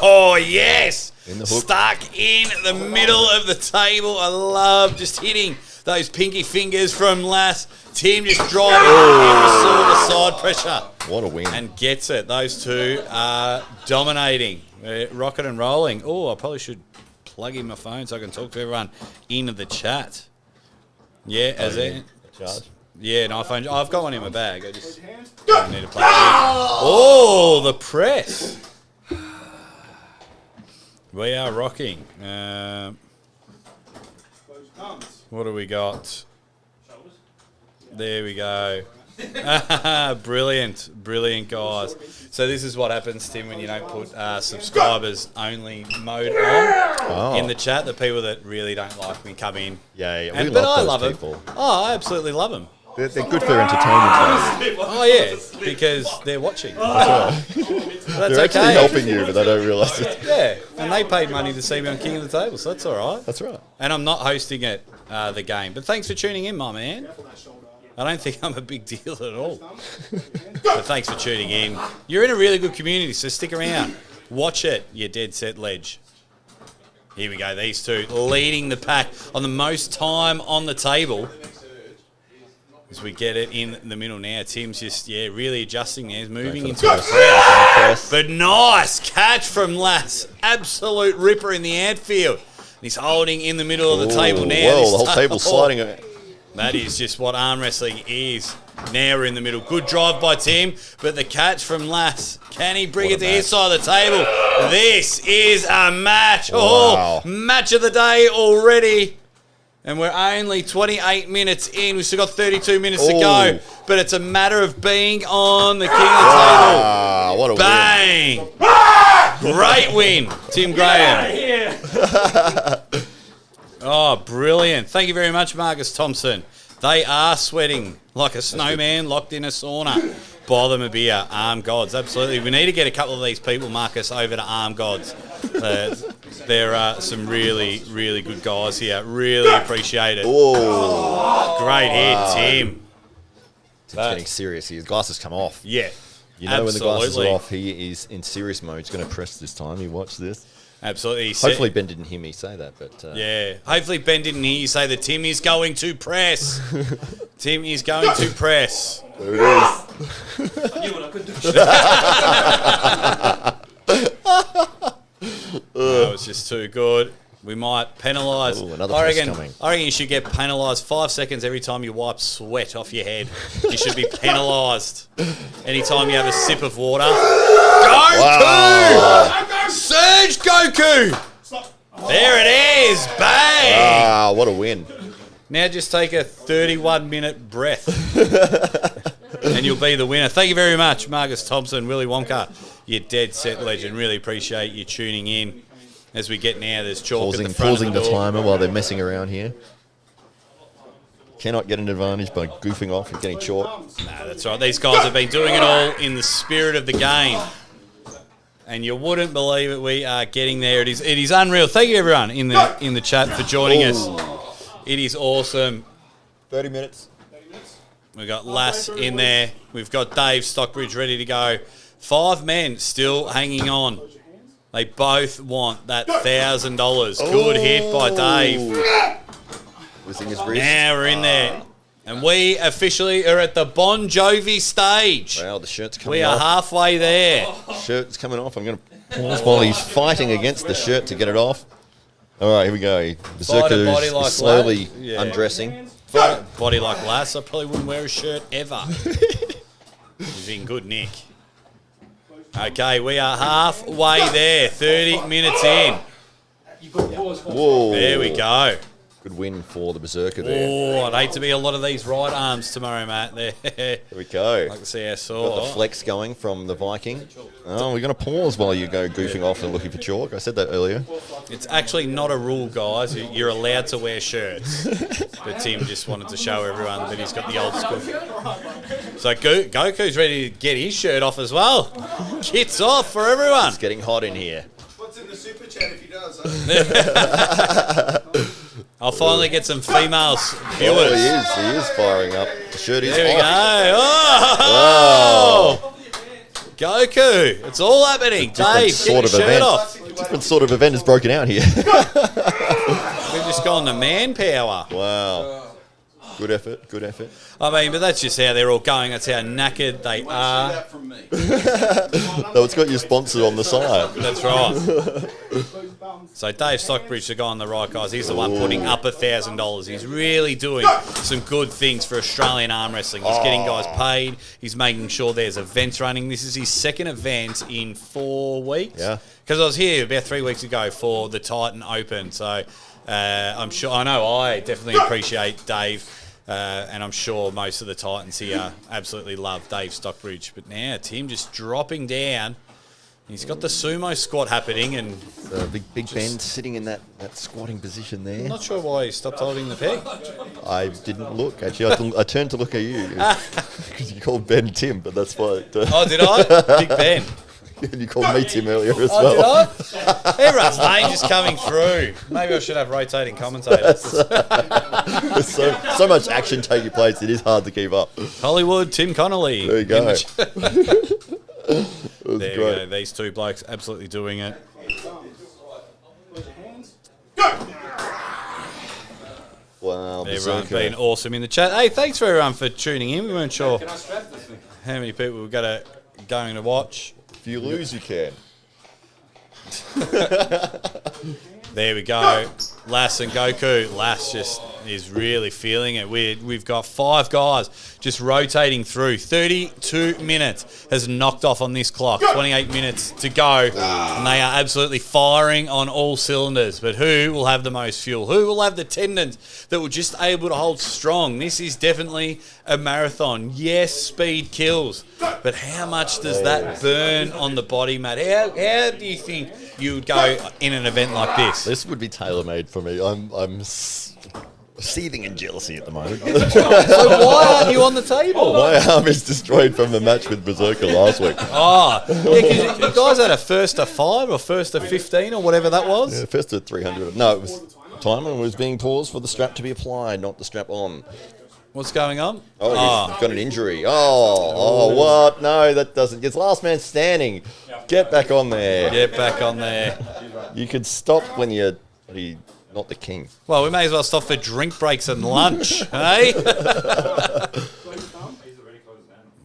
A: Oh, yes!
B: In the hook.
A: Stuck in the middle of the table. I love just hitting those pinky fingers from Lass. Tim just driving every sort of side pressure
B: What a win.
A: and gets it. Those two are dominating. Rocking and rolling. Oh, I probably should plug in my phone so I can talk to everyone in the chat. Yeah, as it.
B: Charge.
A: Yeah, an iPhone. Oh, I've got one in my bag. I just don't need to plug it in. Oh, the press. We are rocking.
E: Close your thumbs.
A: What do we got? There we go. Brilliant, brilliant, guys. So this is what happens, Tim, when you don't put subscribers only mode on in the chat. The people that really don't like me come in.
B: Yeah,
A: And,
B: we
A: but
B: love
A: I
B: those
A: love
B: people.
A: them. Oh, I absolutely love them.
B: They're good for entertainment.
A: Oh yeah, because they're watching. That's
B: They're actually
A: okay.
B: helping you, but they don't realise it.
A: Yeah, and they paid money to see me on King of the Table, so that's all right.
B: That's right.
A: And I'm not hosting it, the game. But thanks for tuning in, my man. I don't think I'm a big deal at all. But thanks for tuning in. You're in a really good community, so stick around. Watch it, you dead set ledge. Here we go, these two leading the pack on the most time on the table. As we get it in the middle now, Tim's just, really adjusting there. He's moving into the press. But nice catch from Lass. Absolute ripper in the outfield. He's holding in the middle of the table now.
B: Well,
A: This
B: the whole table's sliding.
A: That is just what arm wrestling is. Now we're in the middle. Good drive by Tim, but the catch from Lass. Can he bring it to his side of the table? This is a match.
B: Wow.
A: Oh, match of the day already. And we're only 28 minutes in. We've still got 32 minutes to go. But it's a matter of being on the king of the table.
B: Ah, what a
A: Bang! Great win, Tim Graham. Oh, brilliant. Thank you very much, Marcus Thompson. They are sweating like a snowman locked in a sauna. Buy them a beer. Arm Gods, absolutely. We need to get a couple of these people, Marcus, over to Arm Gods. There are some really, really good guys here. Really appreciate it.
B: win.
A: Great hit, Tim.
B: It's getting serious here. His glasses come off.
A: Yeah.
B: You know when the glasses
A: absolutely.
B: are off, he is in serious mode. He's going to press this time. You watch this.
A: Absolutely.
B: Hopefully Ben didn't hear me say that, but
A: Yeah. Hopefully Ben didn't hear you say that Tim is going to press. Tim is going to press.
B: there it is.
E: I knew what I could do.
A: That was just too good. We might penalise.
B: Ooh, another
A: I
B: press
A: reckon.
B: coming.
A: I reckon you should get penalised 5 seconds every time you wipe sweat off your head. You should be penalised. Anytime you have a sip of water. Goku!
B: Wow.
A: Surge Goku! There it is. Bang!
B: Ah, what a win.
A: Now just take a 31-minute breath. And you'll be the winner. Thank you very much, Marcus Thompson, Willy Wonka. You're dead set legend. Really appreciate you tuning in. As we get now, there's chalk at the front
B: Pausing
A: of the
B: the
A: door.
B: timer while they're messing around here. Cannot get an advantage by goofing off and getting chalk.
A: Nah, that's right. These guys have been doing it all in the spirit of the game. And you wouldn't believe it. We are getting there. It is unreal. Thank you, everyone, in the chat for joining us. It is awesome.
B: 30 minutes.
A: We've got Lass in there. We've got Dave Stockbridge ready to go. 5 men still hanging on. They both want that $1,000. Good hit by Dave.
B: twisting his wrist.
A: Now we're in there. And we officially are at the Bon Jovi stage.
B: Wow, the shirt's coming
A: We
B: off.
A: are halfway there.
B: Shirt's coming off. I'm going to pause while he's fighting against the shirt to get it off. All right, here we go. Berserker
A: body
B: is
A: like
B: slowly
A: that. Yeah.
B: undressing.
A: Body like Lass, I probably wouldn't wear a shirt ever. He's in good nick. Okay, we are halfway there. 30 minutes in.
C: You got pause for
B: Whoa.
A: There we go.
B: Good win for the Berserker there.
A: Oh, I'd hate to be a lot of these right arms tomorrow, Matt. There.
B: There we go.
A: Like to see our
B: Got the
A: sword.
B: flex going from the Viking. Oh, we're going to pause while you go goofing off and looking for chalk. I said that earlier.
A: It's actually not a rule, guys. You're allowed to wear shirts. But Tim just wanted to show everyone that he's got the old school. So Goku's ready to get his shirt off as well. Kits off for everyone.
B: It's getting hot in here.
D: What's in the super chat if he does? Huh?
A: I'll finally get some females
B: Oh,
A: viewers.
B: he is firing up. The shirt is
A: There we go.
B: off.
A: Oh! Goku, it's all happening. Dave, get your shirt off.
B: Different sort of event has broken out here.
A: We've just gone to manpower.
B: Wow. Good effort, good effort.
A: I mean, but that's just how they're all going. That's how knackered they are.
D: That from me.
B: No, it's got your sponsor on the side.
A: That's right. So Dave Stockbridge, the guy on the right, guys, he's the one putting up $1,000. He's really doing some good things for Australian arm wrestling. He's getting guys paid. He's making sure there's events running. This is his second event in 4 weeks.
B: Yeah.
A: Because I was here about 3 weeks ago for the Titan Open. So I'm sure, I know I definitely appreciate Dave. And I'm sure most of the Titans here absolutely love Dave Stockbridge. But now Tim just dropping down. He's got the sumo squat happening, and
B: Big Ben sitting in that squatting position there.
A: I'm not sure why he stopped holding the peg.
B: I didn't look. Actually, I turned to look at you because you called Ben Tim, but that's why.
A: Oh, did I? Big Ben.
B: You called me Tim earlier as
A: Oh,
B: well.
A: did I? Everyone's name just coming through. Maybe I should have rotating commentators.
B: There's so much action taking place. It is hard to keep up.
A: Hollywood, Tim Connolly.
B: There you go.
A: In the
B: It was
A: there we
B: great.
A: go. These two blokes absolutely doing it.
B: Wow,
A: Everyone's
B: Berserker.
A: been awesome in the chat. Hey, thanks for everyone for tuning in. We weren't sure
C: Can I strap this thing?
A: how many people we've got going to watch.
B: If you lose, you can.
A: There we go. Lass and Goku. Lass just is really feeling it. We've got 5 guys just rotating through. 32 minutes has knocked off on this clock. 28 minutes to go. And they are absolutely firing on all cylinders. But who will have the most fuel? Who will have the tendons that will just able to hold strong? This is definitely a marathon. Yes, speed kills. But how much does that burn on the body, Matt? How do you think you would go in an event like this?
B: This would be tailor-made for me. I'm seething in jealousy at the moment.
A: So why aren't you on the table?
B: My arm is destroyed from the match with Berserker last week.
A: Oh, yeah, because you guys had a first to 5 or first to 15 or whatever that was.
B: Yeah, first at 300. No, it was Timon was being paused for the strap to be applied, not the strap on.
A: What's going on?
B: Oh, he's got an injury. Oh, what? No, that doesn't. It's last man standing. Get back on there.
A: Get back on there.
B: You could stop when you're not the king.
A: Well, we may as well stop for drink breaks and lunch, hey?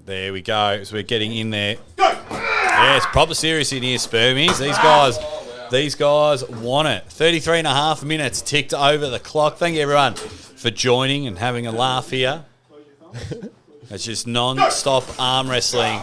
A: There we go. So we're getting in there. Yes, proper serious in here, Spermies. These guys want it. 33 and a half minutes ticked over the clock. Thank you, everyone, for joining and having a laugh here. It's just non-stop arm wrestling.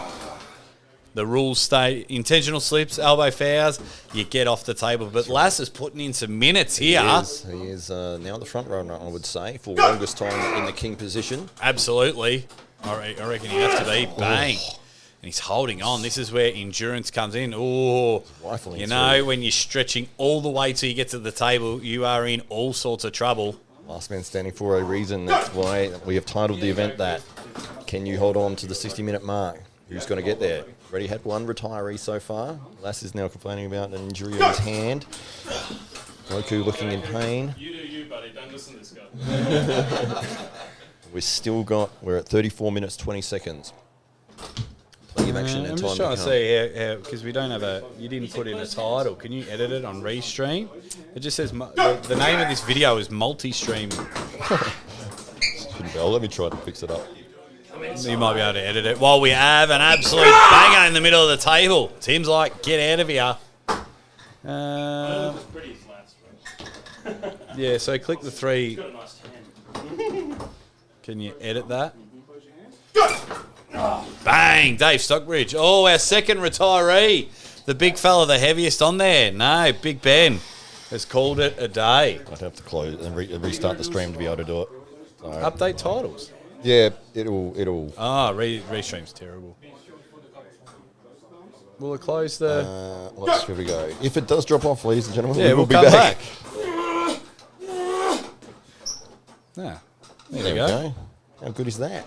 A: The rules stay intentional slips, elbow fouls, you get off the table. But Lass is putting in some minutes here.
B: He is now the front runner, I would say, for longest time in the king position.
A: Absolutely. I reckon he has to be. Bang. And he's holding on. This is where endurance comes in. Oh,
B: Rifling
A: you know,
B: through.
A: when you're stretching all the way till you get to the table, you are in all sorts of trouble.
B: Last man standing for a reason. That's why we have titled the event that. Can you hold on to the 60-minute mark? Who's going to get there? Already had one retiree so far. Lass is now complaining about an injury on his hand. Goku looking in pain.
E: You do you, buddy. Don't listen to this guy.
B: We're at 34 minutes, 20 seconds. of action and
A: I'm
B: time
A: just trying to
B: come.
A: see how because we don't have you didn't put in a title. Can you edit it on Restream? It just says the name of this video is multi-stream.
B: Well, let me try to fix it up.
A: You might be able to edit it while we have an absolute banger in the middle of the table. Tim's like, get out of here.
C: Pretty flat,
A: Yeah, so click the three.
C: got a nice tan.
A: Can you edit that? Bang! Dave Stockbridge. Oh, our second retiree. The big fella, the heaviest on there. No, Big Ben has called it a day.
B: I'd have to close and restart the stream to be able to do it. So,
A: Update titles.
B: yeah, it'll.
A: Restream's terrible. Will it close the...
B: Here we go. If it does drop off, ladies and gentlemen,
A: Yeah,
B: we will
A: we'll
B: be
A: come
B: back.
A: There
B: There
A: we
B: we
A: go.
B: go. How good is that?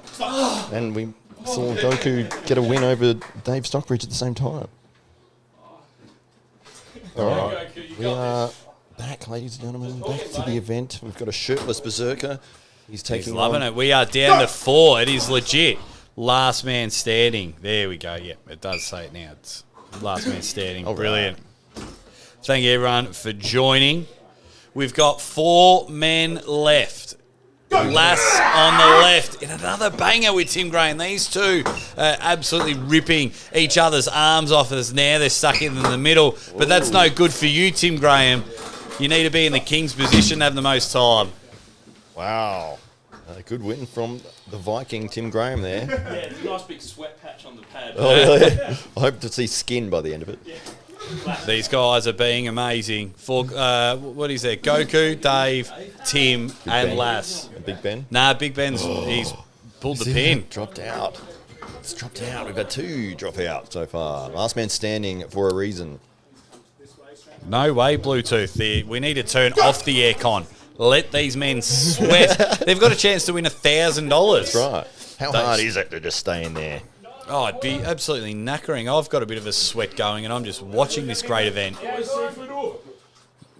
B: And we saw Goku get a win over Dave Stockbridge at the same time. All right. We are back, ladies and gentlemen, back to the event. We've got a shirtless berserker. He's taking
A: He's loving
B: on-
A: it. We are down to 4. It is legit. Last man standing. There we go. Yep, it does say it now. It's last man standing.
B: All right.
A: Brilliant. Thank you, everyone, for joining. We've got 4 men left. Lass on the left in another banger with Tim Graham. These two absolutely ripping each other's arms off as now they're stuck in the middle. But that's no good for you, Tim Graham. You need to be in the king's position to have the most time.
B: Wow. A good win from the Viking, Tim Graham there.
C: Yeah, it's a nice big sweat patch on the pad.
B: Oh, really? I hope to see skin by the end of it.
A: These guys are being amazing. For what is there? Goku, Dave, Tim, and
B: Ben.
A: Lass.
B: And Big Ben.
A: Nah, Big Ben's he's pulled the
B: Is
A: pin.
B: it? Dropped out. It's dropped out. We've had 2 drop out so far. Last man standing for a reason.
A: No way, Bluetooth. We need to turn off the aircon. Let these men sweat. They've got a chance to win $1,000.
B: That's right. How
A: Those-
B: hard is it to just stay in there?
A: Oh, it'd be absolutely knackering. I've got a bit of a sweat going, and I'm just watching this great event.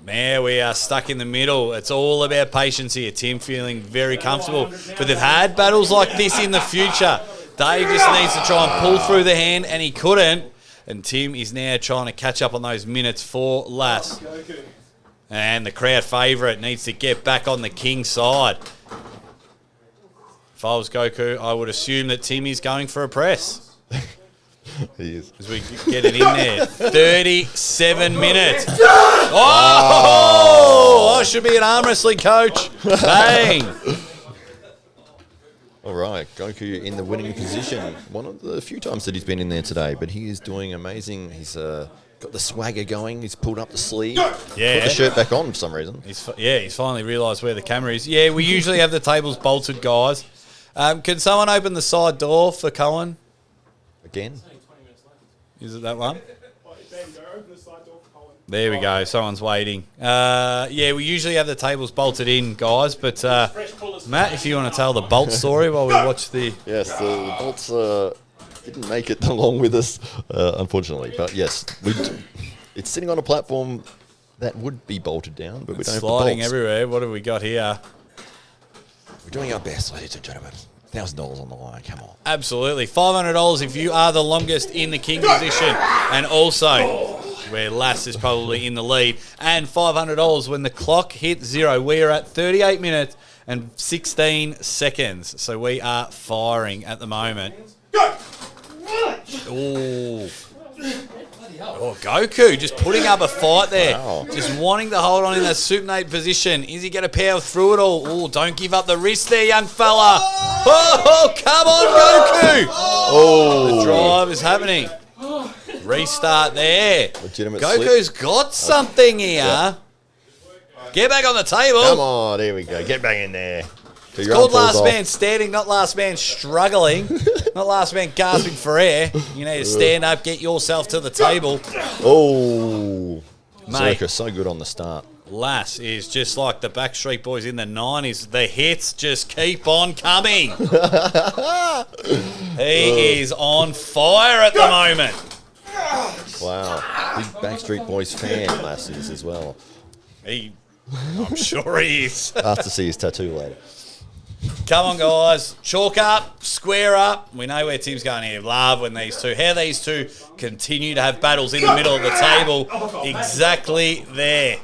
A: Man, we are stuck in the middle. It's all about patience here. Tim feeling very comfortable. But they've had battles like this in the future. Dave just needs to try and pull through the hand, and he couldn't. And Tim is now trying to catch up on those minutes for Lass. And the crowd favourite needs to get back on the king's side. If I was Goku, I would assume that Tim is going for a press.
B: He is.
A: As we get it in there. 37 minutes. Oh! I should be an arm wrestling coach. Bang!
B: All right, Goku in the winning position. One of the few times that he's been in there today, but he is doing amazing. He's got the swagger going. He's pulled up the sleeve.
A: Yeah.
B: Put the shirt back on for some reason.
A: He's finally realised where the camera is. Yeah, we usually have the tables bolted, guys. Can someone open the side door for Cohen?
B: Again.
A: Is it that one?
E: Ben, go open the side door for Colin.
A: There we go. Someone's waiting. Yeah, we usually have the tables bolted in, guys. But Matt, if you want to tell the bolt story while we watch the...
B: Yes, the bolts didn't make it along with us, unfortunately. But yes, it's sitting on a platform that would be bolted down, but we don't have the
A: sliding
B: bolts.
A: everywhere. What have we got here?
B: We're doing our best, ladies and gentlemen. $1,000 on the line. Come on.
A: Absolutely. $500 if you are the longest in the king position. And also, where Lass is probably in the lead. And $500 when the clock hits 0. We are at 38 minutes and 16 seconds. So we are firing at the moment. Ooh. Oh, Goku just putting up a fight there.
B: Wow.
A: Just wanting to hold on in that supinate position. Is he going to power through it all? Oh, don't give up the wrist there, young fella. Oh, come on, Goku.
B: Oh,
A: The drive is happening. Restart there.
B: Legitimate
A: Goku's got something here. Get back on the table.
B: come on. There we go. Get back in there.
A: It's called last man standing, not last man struggling. Not last man gasping for air. You need to stand up, get yourself to the table.
B: Oh,
A: Mate.
B: Circus so good on the start.
A: Lass is just like the Backstreet Boys in the 90s. The hits just keep on coming. He is on fire at the moment.
B: Wow, big Backstreet Boys fan, Lass is as well.
A: I'm sure he is.
B: I'll have to see his tattoo later.
A: Come on, guys. Chalk up, square up. We know where Tim's going here. Love when these two, how these two continue to have battles in the middle of the table. Exactly there.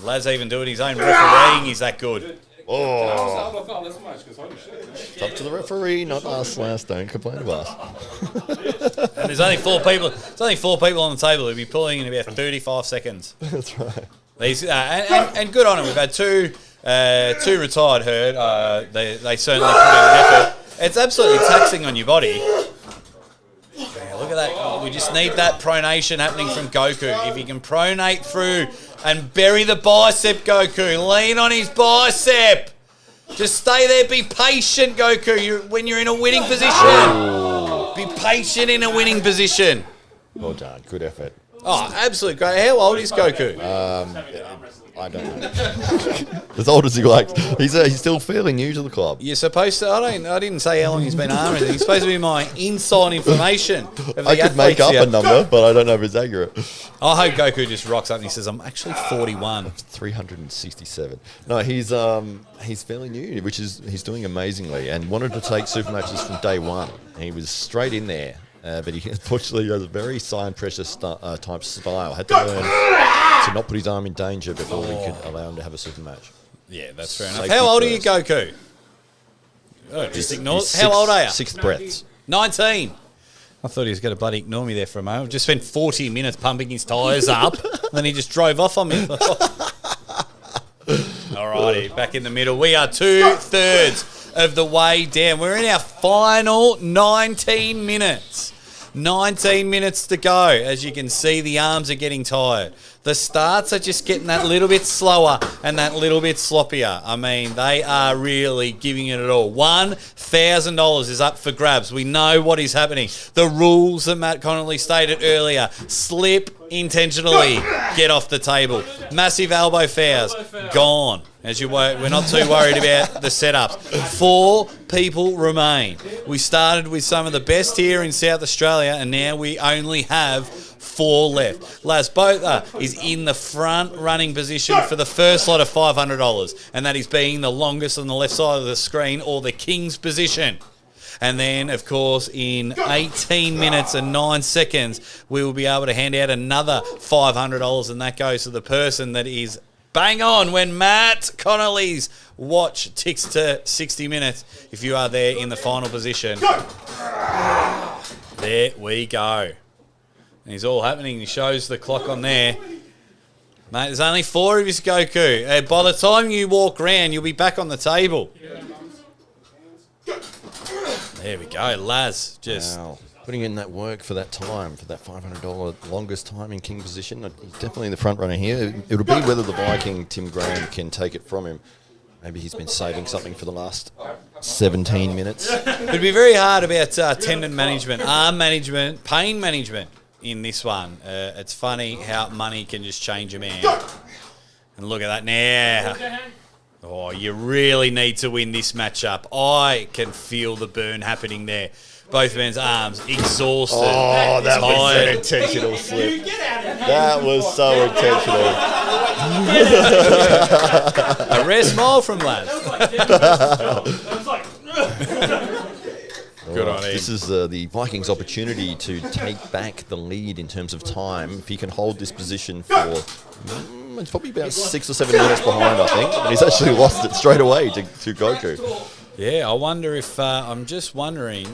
A: Laz even doing his own refereeing. He's that good.
B: Oh,
C: This much, 'cause holy shit.
B: it's up to the referee, not us, Laz. Don't complain to us.
A: And there's only 4 people. There's only 4 people on the table. We'll be pulling in about 35 seconds.
B: That's right.
A: These and good on them. We've had two retired herd. They certainly put in an effort. It's absolutely taxing on your body. Yeah, look at that. We just need that pronation happening from Goku. If he can pronate through and bury the bicep, Goku. Lean on his bicep. Just stay there. Be patient, Goku. When you're in a winning position. Be patient in a winning position.
B: Well done. Good effort.
A: Oh, absolutely great. How old is Goku?
B: I don't know. As old as he likes. He's still fairly new to the club.
A: You're supposed to. I didn't say how long he's been arming. He's supposed to be my inside information. Of
B: I
A: the
B: could make
A: athletes
B: up
A: here.
B: a number, but I don't know if it's accurate.
A: I hope Goku just rocks up and he says, "I'm actually 41."
B: 367. No, he's fairly new, which is he's doing amazingly, and wanted to take super matches from day one. He was straight in there, but he unfortunately has a very silent pressure type style. Had to learn to not put his arm in danger before we could allow him to have a super match.
A: Yeah, that's fair enough.
B: Safety
A: How old are you,
B: first.
A: Goku? Oh, just ignore.
B: He's
A: How old are you?
B: Sixth breaths.
A: 19. I thought he was going to bloody ignore me there for a moment. Just spent 40 minutes pumping his tyres up, and then he just drove off on me. Alrighty, back in the middle. We are 2/3 of the way down. We're in our final 19 minutes. 19 minutes to go. As you can see, the arms are getting tired. The starts are just getting that little bit slower and that little bit sloppier. I mean, they are really giving it all. $1,000 is up for grabs. We know what is happening. The rules that Matt Connolly stated earlier. Slip intentionally. Get off the table. Massive elbow fouls. Gone. As you we're not too worried about the setups. 4 people remain. We started with some of the best here in South Australia, and now we only have 4 left. Laz Botha is in the front running position for the first lot of $500, and that is being the longest on the left side of the screen, or the King's position. And then, of course, in 18 minutes and 9 seconds, we will be able to hand out another $500, and that goes to the person that is bang on when Matt Connolly's watch ticks to 60 minutes. If you are there in the final position. There we go. And it's all happening. He shows the clock on there. Mate, there's only 4 of you, Goku. By the time you walk round, you'll be back on the table. There we go. Laz just...
B: Wow. Putting in that work for that time, for that $500 longest time in King position. He's definitely the front runner here. It'll be whether the Viking, Tim Graham, can take it from him. Maybe he's been saving something for the last 17 minutes.
A: It'd be very hard about tendon management, arm management, pain management in this one. It's funny how money can just change a man. And look at that now. Oh, you really need to win this matchup. I can feel the burn happening there. Both men's arms exhausted.
B: Oh, that was an
A: tired.
B: intentional slip. That was so intentional.
A: A rare smile from Laz. Good on him.
B: This is the Vikings' opportunity to take back the lead in terms of time. If he can hold this position for... it's probably about 6 or 7 minutes behind, I think. And he's actually lost it straight away to Goku.
A: Yeah, I wonder if... I'm just wondering...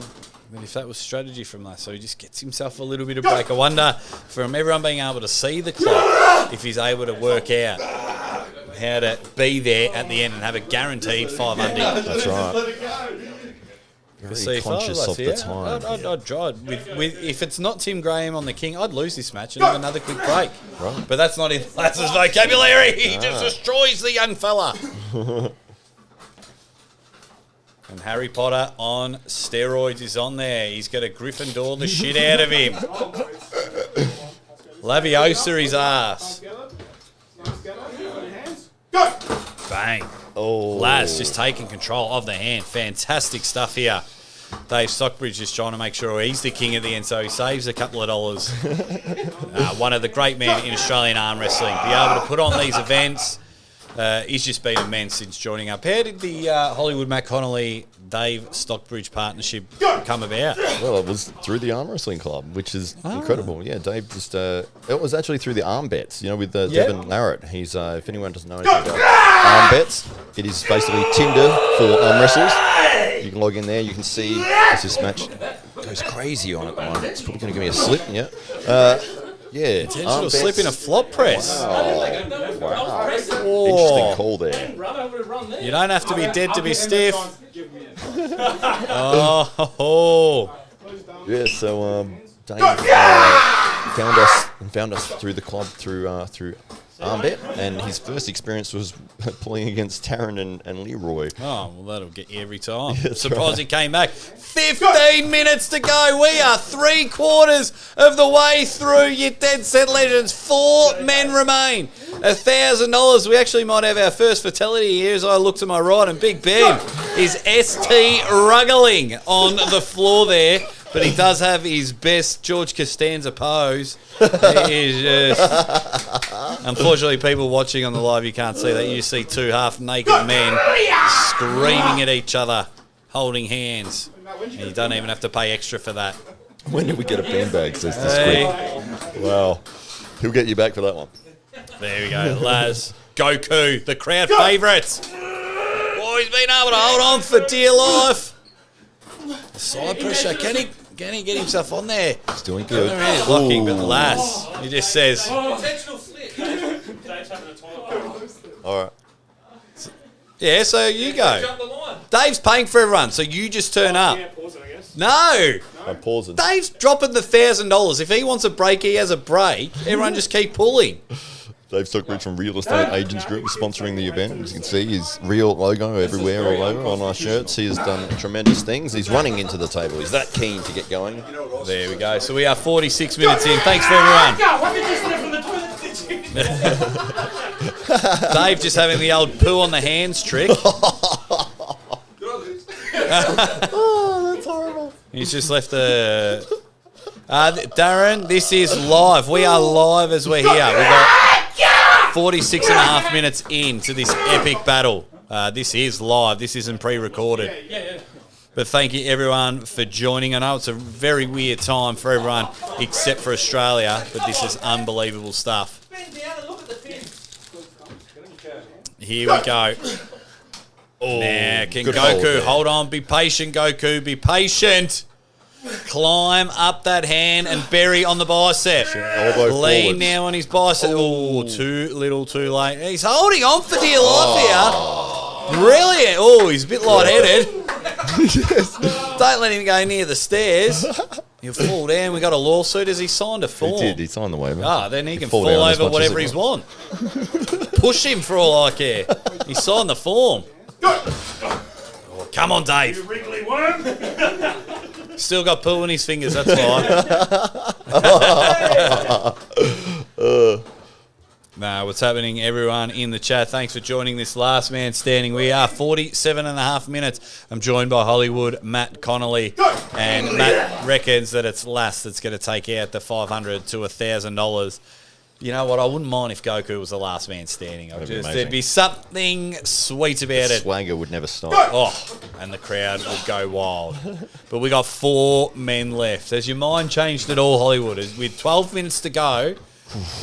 A: if that was strategy from Laz, so he just gets himself a little bit of break. I wonder, from everyone being able to see the clock, if he's able to work out how to be there at the end and have a guaranteed 500.
B: That's right. Very conscious of the time.
A: I'd try it. If it's not Tim Graham on the King, I'd lose this match and have another quick break.
B: Right.
A: But that's not in Laz's vocabulary. He just destroys the young fella. And Harry Potter on steroids is on there. He's got a Gryffindor the shit out of him. Laviosa his ass. Bang.
B: Oh.
A: Laz just taking control of the hand. Fantastic stuff here. Dave Stockbridge is trying to make sure he's the king at the end, so he saves a couple of dollars. One of the great men in Australian arm wrestling. Be able to put on these events He's just been immense since joining up. How did the Hollywood Matt Connolly Dave Stockbridge partnership come about?
B: Well, it was through the Arm Wrestling Club, which is incredible. Yeah, Dave just, it was actually through the Arm Bets, with Devin Larratt. He's, if anyone doesn't know anything about Arm Bets, it is basically Tinder for arm wrestlers. You can log in there, you can see as this match goes crazy on at the moment. It's probably going to give me a slip, yeah. Yeah,
A: Intentional slip in a flop press.
B: Wow. Interesting call there.
A: You don't have to be dead to be stiff.
E: Give me it.
A: Oh.
B: Yeah, so Dave found us through the club through Armbet, and his first experience was playing against Taryn and Leroy.
A: Oh, well, that'll get you every time.
B: That's
A: Surprised he came back. 15 minutes to go. We are 3/4 of the way through your Dead Set Legends. 4 men remain. $1,000. We actually might have our first fatality here as I look to my right, and Big Ben is ST-ruggling on the floor there. But he does have his best George Costanza pose. He is just... Unfortunately, people watching on the live, you can't see that. You see 2 half-naked men screaming at each other, holding hands. And you don't even have to pay extra for that.
B: When did we get a beanbag, says the
A: Hey.
B: squid. Wow. He'll get you back for that one.
A: There we go, Laz. Goku, the crowd favourite. Oh, he's been able to hold on for dear life. Side pressure. Can he get himself on there?
B: He's doing good.
A: Really lucky, but Laz, he just says,
C: Intentional slip.
B: All right.
A: yeah, so you go.
C: Jump the line.
A: Dave's paying for everyone, so you just turn up.
E: Yeah, pause it, I guess.
A: No!
B: I'm pausing.
A: Dave's dropping the $1,000. If he wants a break, he has a break. Everyone just keep pulling.
B: Dave Stockbridge from Real Estate Agents Group is sponsoring the event. As you can see, his real logo everywhere, all over on our shirts. He has done tremendous things. He's running into the table. He's that keen to get going.
A: There we go. So we are 46 minutes in. Thanks for everyone.
E: What did you slip from the toilet?
A: Dave just having the old poo on the hands trick.
B: Oh, that's horrible.
A: He's just left the... Darren, this is live. We are live as we're here. We've got 46 and a half minutes into this epic battle. This is live. This isn't pre-recorded. But thank you, everyone, for joining. I know it's a very weird time for everyone except for Australia, but this is unbelievable stuff. Here we go. Now, can
B: good hold
A: Goku
B: there.
A: hold on? Be patient, Goku. Be patient. Climb up that hand and bury on the bicep.
B: Elbow
A: Lean
B: forwards.
A: now on his bicep. Oh, too little, too late. He's holding on for dear life here. Brilliant. Oh, he's a bit lightheaded. Don't let him go near the stairs. He'll fall down. We got a lawsuit. Has he signed a form?
B: He did. He signed the waiver.
A: Ah, then he can
B: fall
A: fall
B: down as
A: over
B: much as
A: whatever
B: he
A: he's want. Push him for all I care. He signed the form. Oh, come on, Dave.
E: Wriggly worm.
A: Still got poo in his fingers, that's fine. Nah, what's happening, everyone in the chat? Thanks for joining this last man standing. We are 47 and a half minutes. I'm joined by Hollywood Matt Connolly. And Matt reckons that it's Lass that's going to take out the $500 to $1,000. You know what? I wouldn't mind if Goku was the last man standing.
B: That'd be amazing.
A: There'd be something sweet about it.
B: Swagger would never stop.
A: Oh, and the crowd would go wild. But we got 4 men left. Has your mind changed at all, Hollywood? With 12 minutes to go,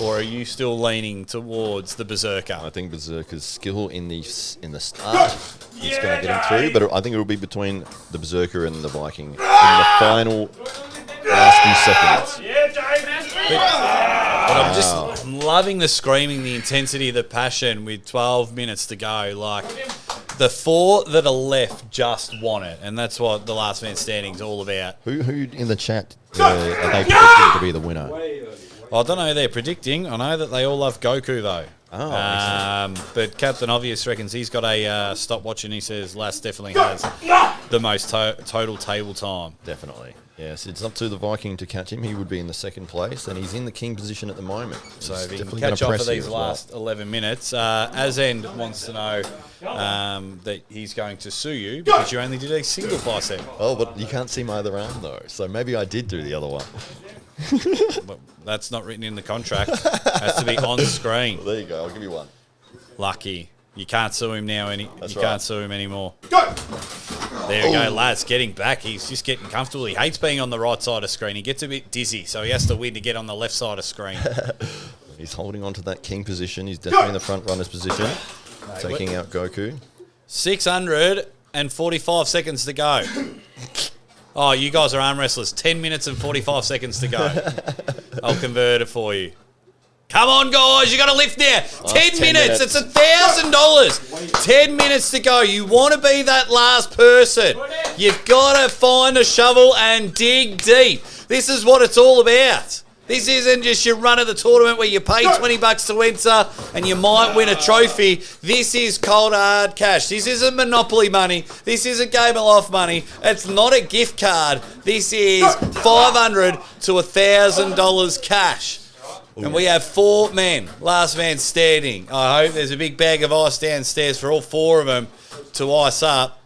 A: or are you still leaning towards the Berserker?
B: I think Berserker's skill in the start is going to get him through, but I think it will be between the Berserker and the Viking in the final last few seconds.
E: Yeah, Dave.
A: But I'm loving the screaming, the intensity, the passion with 12 minutes to go. Like, the 4 that are left just want it, and that's what the last man standing is all about.
B: Who in the chat are they predicting to be the winner?
A: I don't know who they're predicting. I know that they all love Goku, though.
B: Oh,
A: But Captain Obvious reckons he's got a stopwatch, and he says Lass definitely has the most total table time.
B: Definitely. Yes, it's up to the Viking to catch him. He would be in the second place, and he's in the king position at the moment.
A: So
B: He's
A: if he can
B: definitely
A: catch
B: gonna
A: up
B: press
A: for
B: you
A: these
B: as well.
A: last 11 minutes, Azend wants to know that he's going to sue you because you only did a single bicep.
B: Oh, but you can't see my other arm, though. So maybe I did do the other one.
A: But that's not written in the contract. It has to be on screen.
B: Well, there you go. I'll give you one.
A: Lucky. You can't sue him now.
B: That's
A: You
B: right.
A: can't sue him anymore.
E: Go!
A: There we go, lads. Getting back. He's just getting comfortable. He hates being on the right side of screen. He gets a bit dizzy, so he has to win to get on the left side of screen.
B: He's holding on to that king position. He's definitely in the front runner's position. Taking out Goku.
A: 645 seconds to go. Oh, you guys are arm wrestlers. 10 minutes and 45 seconds to go. I'll convert it for you. Come on, guys. You got to lift now. 10
B: 10
A: minutes.
B: minutes.
A: It's $1,000. 10 minutes to go. You want to be that last person. You've got to find a shovel and dig deep. This is what it's all about. This isn't just your run of the tournament where you pay $20 to enter and you might win a trophy. This is cold hard cash. This isn't Monopoly money. This isn't Game of Life money. It's not a gift card. This is $500 to $1,000 cash. And we have 4 men. Last man standing. I hope there's a big bag of ice downstairs for all 4 of them to ice up.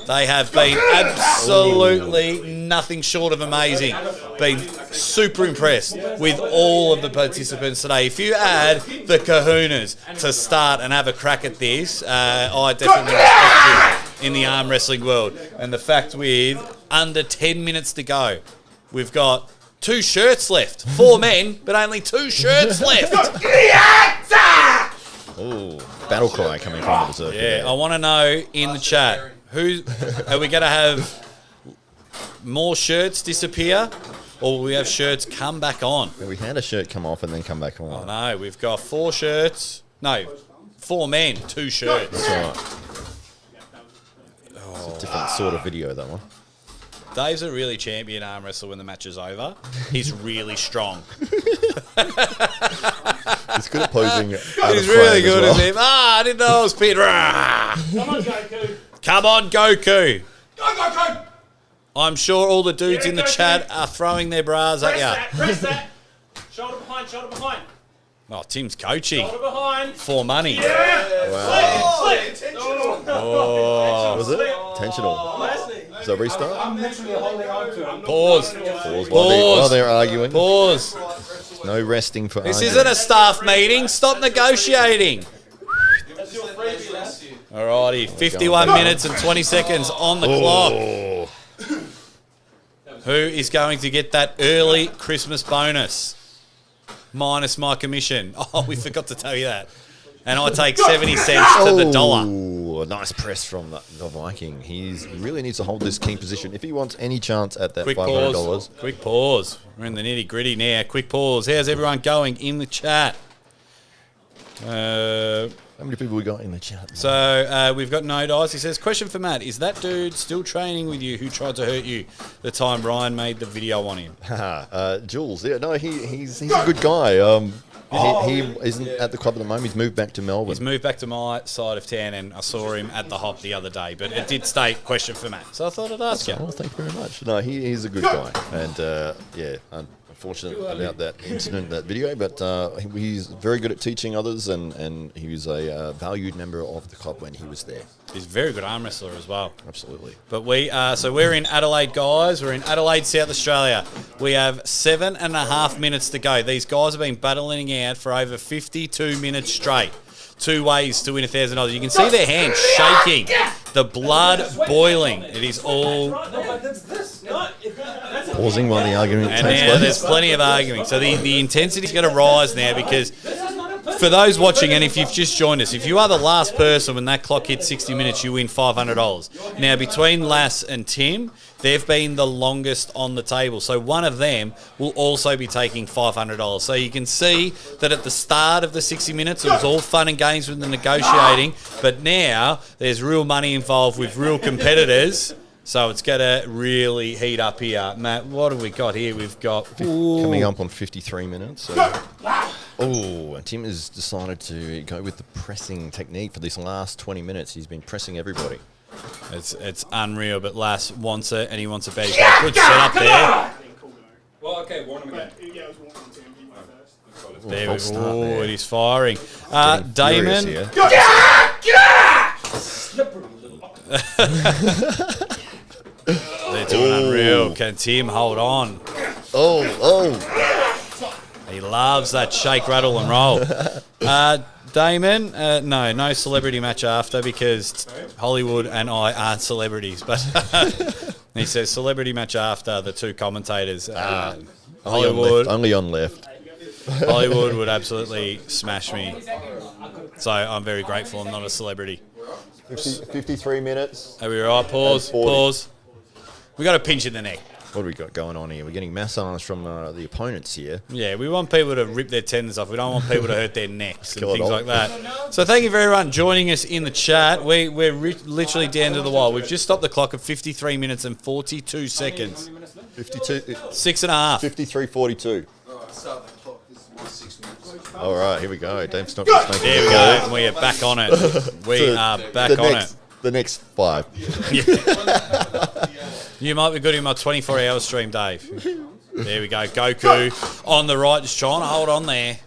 A: They have been absolutely nothing short of amazing. Been super impressed with all of the participants today. If you add the kahunas to start and have a crack at this, I definitely respect you in the arm wrestling world. And the fact with under 10 minutes to go, we've got 2 shirts left. 4 men, but only 2 shirts left.
B: Oh, battle cry coming from the circle.
A: Yeah, I want to know in the chat, who are we going to have more shirts disappear, or will we have shirts come back on?
B: We had a shirt come off and then come back on.
A: Oh no, we've got 4 shirts. No, 4 men, 2 shirts.
B: That's right. It's a different sort of video, that one.
A: Dave's a really champion arm wrestler when the match is over. He's really strong.
B: He's good at posing.
A: He's really good at him. I didn't know I was pinned.
E: Come on, Goku.
A: Come on, Goku.
E: Go, Goku!
A: I'm sure all the dudes
E: Yeah,
A: in the
E: Goku.
A: chat are throwing their bras at
E: Press
A: you.
E: that, press that. Shoulder behind, shoulder behind.
A: Oh, Tim's coaching
E: Shoulder behind.
A: for money.
E: Yeah!
B: Wow.
E: Slip!
A: Oh,
B: Was it? Intentional. Is that a restart?
C: I'm literally holding on to him.
A: pause.
B: Pause while they're arguing.
A: Pause.
B: No resting for
A: This
B: arguing.
A: isn't a staff meeting. Stop negotiating.
C: That's your freebie, that's you.
A: Alrighty, 51 minutes and 20 seconds on the clock.
B: Oh,
A: Who is going to get that early Christmas bonus? Minus my commission. Oh, we forgot to tell you that. And I take 70 cents to the dollar.
B: Oh, a nice press from the Viking. He really needs to hold this king position if he wants any chance at that
A: Quick
B: $500.
A: pause. Quick pause. We're in the nitty gritty now. Quick pause. How's everyone going in the chat?
B: How many people we got in the chat?
A: So we've got No Dice. He says, question for Matt. Is that dude still training with you who tried to hurt you the time Ryan made the video on him?
B: Jules, yeah, no, he's a good guy. He isn't at the club at the moment. He's moved back to Melbourne.
A: He's moved back to my side of town and I saw him at the hop the other day. But it did state question for Matt. So I thought I'd ask you.
B: Oh, thank you very much. No, he's a good guy. And, yeah, unfortunate about that incident, that video, but he's very good at teaching others, and he was a valued member of the club when he was there.
A: He's a very good arm wrestler as well.
B: Absolutely.
A: But we're in Adelaide, guys. We're in Adelaide, South Australia. We have 7.5 minutes to go. These guys have been battling out for over 52 minutes straight. 2 ways to win $1,000. You can see their hands shaking, the blood boiling. It is all.
B: Pausing while the argument
A: And
B: takes
A: now
B: place.
A: there's plenty of arguing. So the intensity's going to rise now because for those watching, and if you've just joined us, if you are the last person when that clock hits 60 minutes, you win $500. Now, between Lass and Tim, they've been the longest on the table. So one of them will also be taking $500. So you can see that at the start of the 60 minutes, it was all fun and games with the negotiating. But now there's real money involved with real competitors. So it's going to really heat up here. Matt, what have we got here? We've got...
B: Coming up on 53 minutes. So. Oh, and Tim has decided to go with the pressing technique for this last 20 minutes. He's been pressing everybody.
A: It's unreal, but Lass wants it, and he wants a bad shot. Good setup there.
C: Well, okay, warn him again.
E: Yeah, it was one on Tim. He went first.
A: There we
B: False start
A: go.
B: there.
A: It is firing.
B: Getting furious
A: Damon,
B: here.
A: they're doing unreal. Can Tim hold on?
B: Oh.
A: He loves that shake, rattle, and roll. Damon, no celebrity match after because Hollywood and I aren't celebrities. But he says celebrity match after the two commentators. Hollywood,
B: Only on left.
A: Hollywood would absolutely smash me. So I'm very grateful I'm not a celebrity.
B: 53 minutes.
A: Are we all right? Pause.
B: And 40.
A: Pause. We got a pinch in the neck.
B: What do we got going on here? We're getting massage from the opponents here.
A: Yeah, we want people to rip their tendons off. We don't want people to hurt their necks and
B: Kill it
A: things
B: all.
A: like that. So thank you for everyone joining us in the chat. We're literally down to the wire. We've just stopped the clock at 53 minutes and 42 seconds.
B: 52,
A: 6.5.
B: 53:42.
D: Start the clock. This is my 6 minutes.
B: All right, here we go. Dave's not just making
A: There we
B: a
A: go.
B: call.
A: And we are back on it. We are back on it.
B: The next 5.
A: You might be good in my 24-hour stream, Dave. There we go. Goku on the right, just trying to hold on there.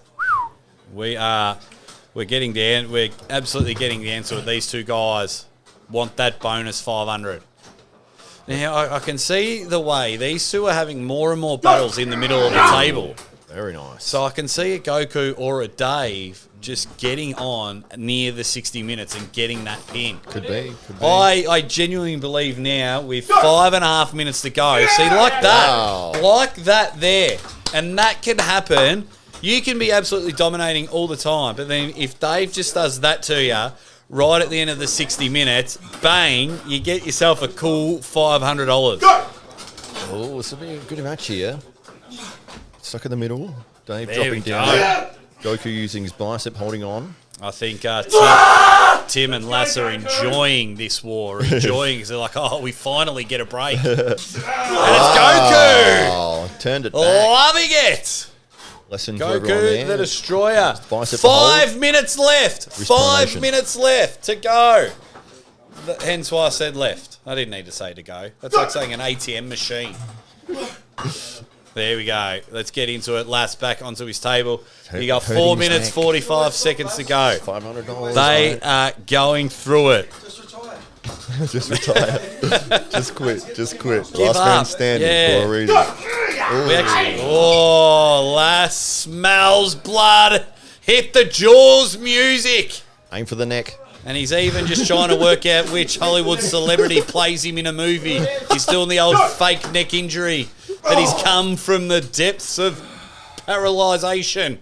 A: We're getting down. We're absolutely getting down to it. These two guys want that bonus 500. Now, I can see the way these two are having more and more battles in the middle of the table.
B: Very nice.
A: So I can see a Goku or a Dave just getting on near the 60 minutes and getting that pin.
B: Could be.
A: I genuinely believe now with 5.5 minutes to go. See, like that.
B: Wow.
A: Like that there. And that can happen. You can be absolutely dominating all the time. But then if Dave just does that to you right at the end of the 60 minutes, bang, you get yourself a cool $500.
B: Oh, this will be a good match here. Stuck in the middle. Dave
A: There
B: dropping
A: we
B: down. Goku using his bicep, holding on.
A: I think Tim and Lass are enjoying this war. Enjoying because they're like, oh, we finally get a break. And it's Goku!
B: Oh, turned it back.
A: Loving it!
B: Lesson for everyone
A: Goku
B: there.
A: the Destroyer.
B: Bicep
A: 5
B: hold.
A: minutes left.
B: Wrist
A: 5
B: formation.
A: minutes left to go. Hence why I said left. I didn't need to say to go. That's like saying an ATM machine. There we go. Let's get into it. Last back onto his table. You got 4
B: Hurting his
A: minutes,
B: neck.
A: 45 seconds to go.
B: $500.
A: They are going through it.
B: Just retire. Just quit. Just quit.
A: Give
B: Last man
A: up.
B: standing
A: Yeah.
B: for a reason.
A: We actually, Lass smells blood. Hit the Jaws music.
B: Aim for the neck.
A: And he's even just trying to work out which Hollywood celebrity plays him in a movie. He's doing the old fake neck injury that he's come from the depths of paralysation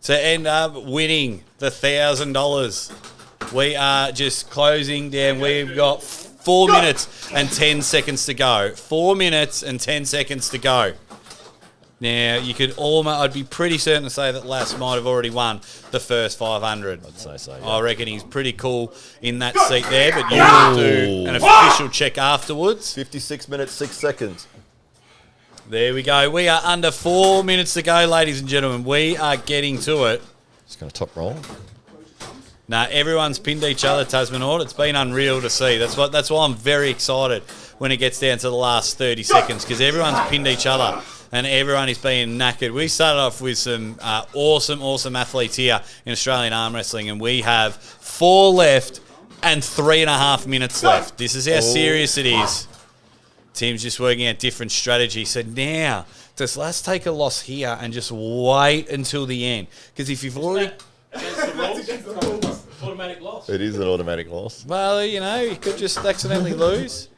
A: to end up winning the $1,000. We are just closing down. We've got 4 minutes and 10 seconds to go. 4 minutes and 10 seconds to go. Now, you could I'd be pretty certain to say that Lass might have already won the first 500.
B: I'd say so. Yeah.
A: I reckon he's pretty cool in that seat there, but you will do an official check afterwards.
B: 56 minutes, 6 seconds.
A: There we go. We are under 4 minutes to go, ladies and gentlemen. We are getting to it.
B: Just going to top roll.
A: Now, everyone's pinned each other, Tasman Horde. It's been unreal to see. That's why I'm very excited when it gets down to the last 30 seconds, because everyone's pinned each other and everyone is being knackered. We started off with some awesome athletes here in Australian arm wrestling, and we have 4 left and 3.5 minutes left. This is how serious it is. Tim's just working out different strategies. So now, just let's take a loss here and just wait until the end. Because if you've already...
E: Automatic loss.
B: It is an automatic loss.
A: Well, you could just accidentally lose.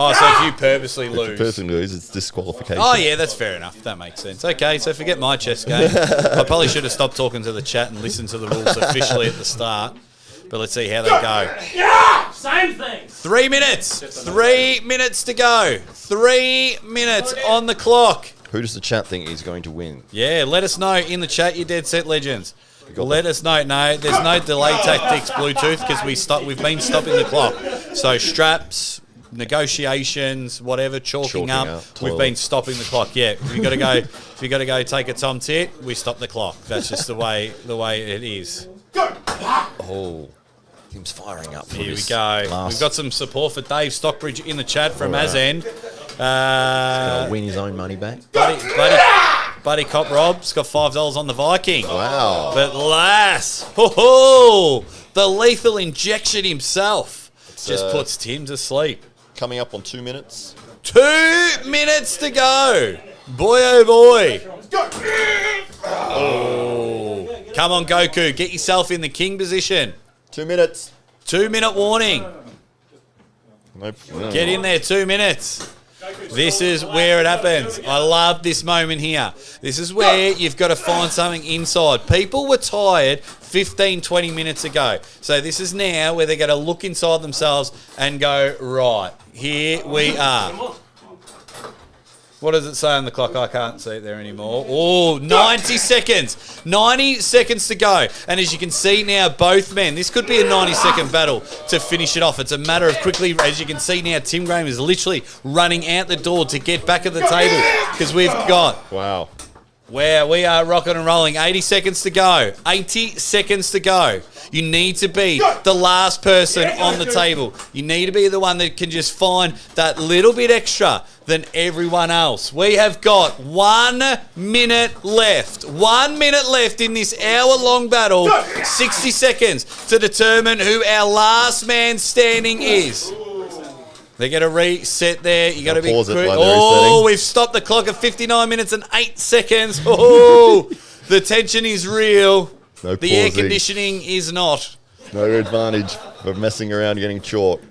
A: Oh, so if you purposely
B: If the
A: lose.
B: person loses, it's disqualification.
A: Oh, yeah, that's fair enough. That makes sense. Okay, so forget my chess game. I probably should have stopped talking to the chat and listened to the rules officially at the start. But let's see how they go.
E: Same thing.
A: 3 minutes. 3 minutes to go. 3 minutes on the clock.
B: Who does the chat think is going to win?
A: Yeah, let us know in the chat, you Dead Set Legends. Let us know. No, there's no delay tactics, Bluetooth, because we've been stopping the clock. So straps, negotiations, whatever, chalking up, we've
B: toilet.
A: been stopping the clock. Yeah, if you got to go take a Tom Tit, we stop the clock. That's just the way it is.
B: Oh, Tim's firing up. For
A: Here we
B: this
A: go.
B: last-
A: We've got some support for Dave Stockbridge in the chat from
B: All right.
A: Azen.
B: Gonna win his own money back.
A: Buddy Cop Rob's got $5 on the Viking.
B: Wow.
A: But Lass, the lethal injection himself just puts Tim to sleep.
B: Coming up on 2 minutes.
A: 2 minutes to go. Boy, oh boy. Oh, Come on, Goku. Get yourself in the king position.
B: 2 minutes.
A: 2-minute warning.
B: Nope.
A: Get in there, 2 minutes. This is where it happens. I love this moment here. This is where you've got to find something inside. People were tired 15, 20 minutes ago. So this is now where they're going to look inside themselves and go, right, here we are. What does it say on the clock? I can't see it there anymore. Oh, 90 seconds. 90 seconds to go. And as you can see now, both men, this could be a 90-second battle to finish it off. It's a matter of quickly, as you can see now, Tim Graham is literally running out the door to get back at the table because we've got...
B: Wow.
A: Where we are rocking and rolling. 80 seconds to go. 80 seconds to go. You need to be the last person on the table. You need to be the one that can just find that little bit extra than everyone else. We have got 1 minute left. 1 minute left in this hour-long battle. 60 seconds to determine who our last man standing is. They're going to reset there. You got to be
B: pause it
A: quick.
B: while they're
A: Oh,
B: resetting.
A: we've stopped the clock at 59 minutes and 8 seconds. Oh, the tension is real.
B: No
A: The air
B: pausing.
A: conditioning is not.
B: No advantage for messing around getting chalk.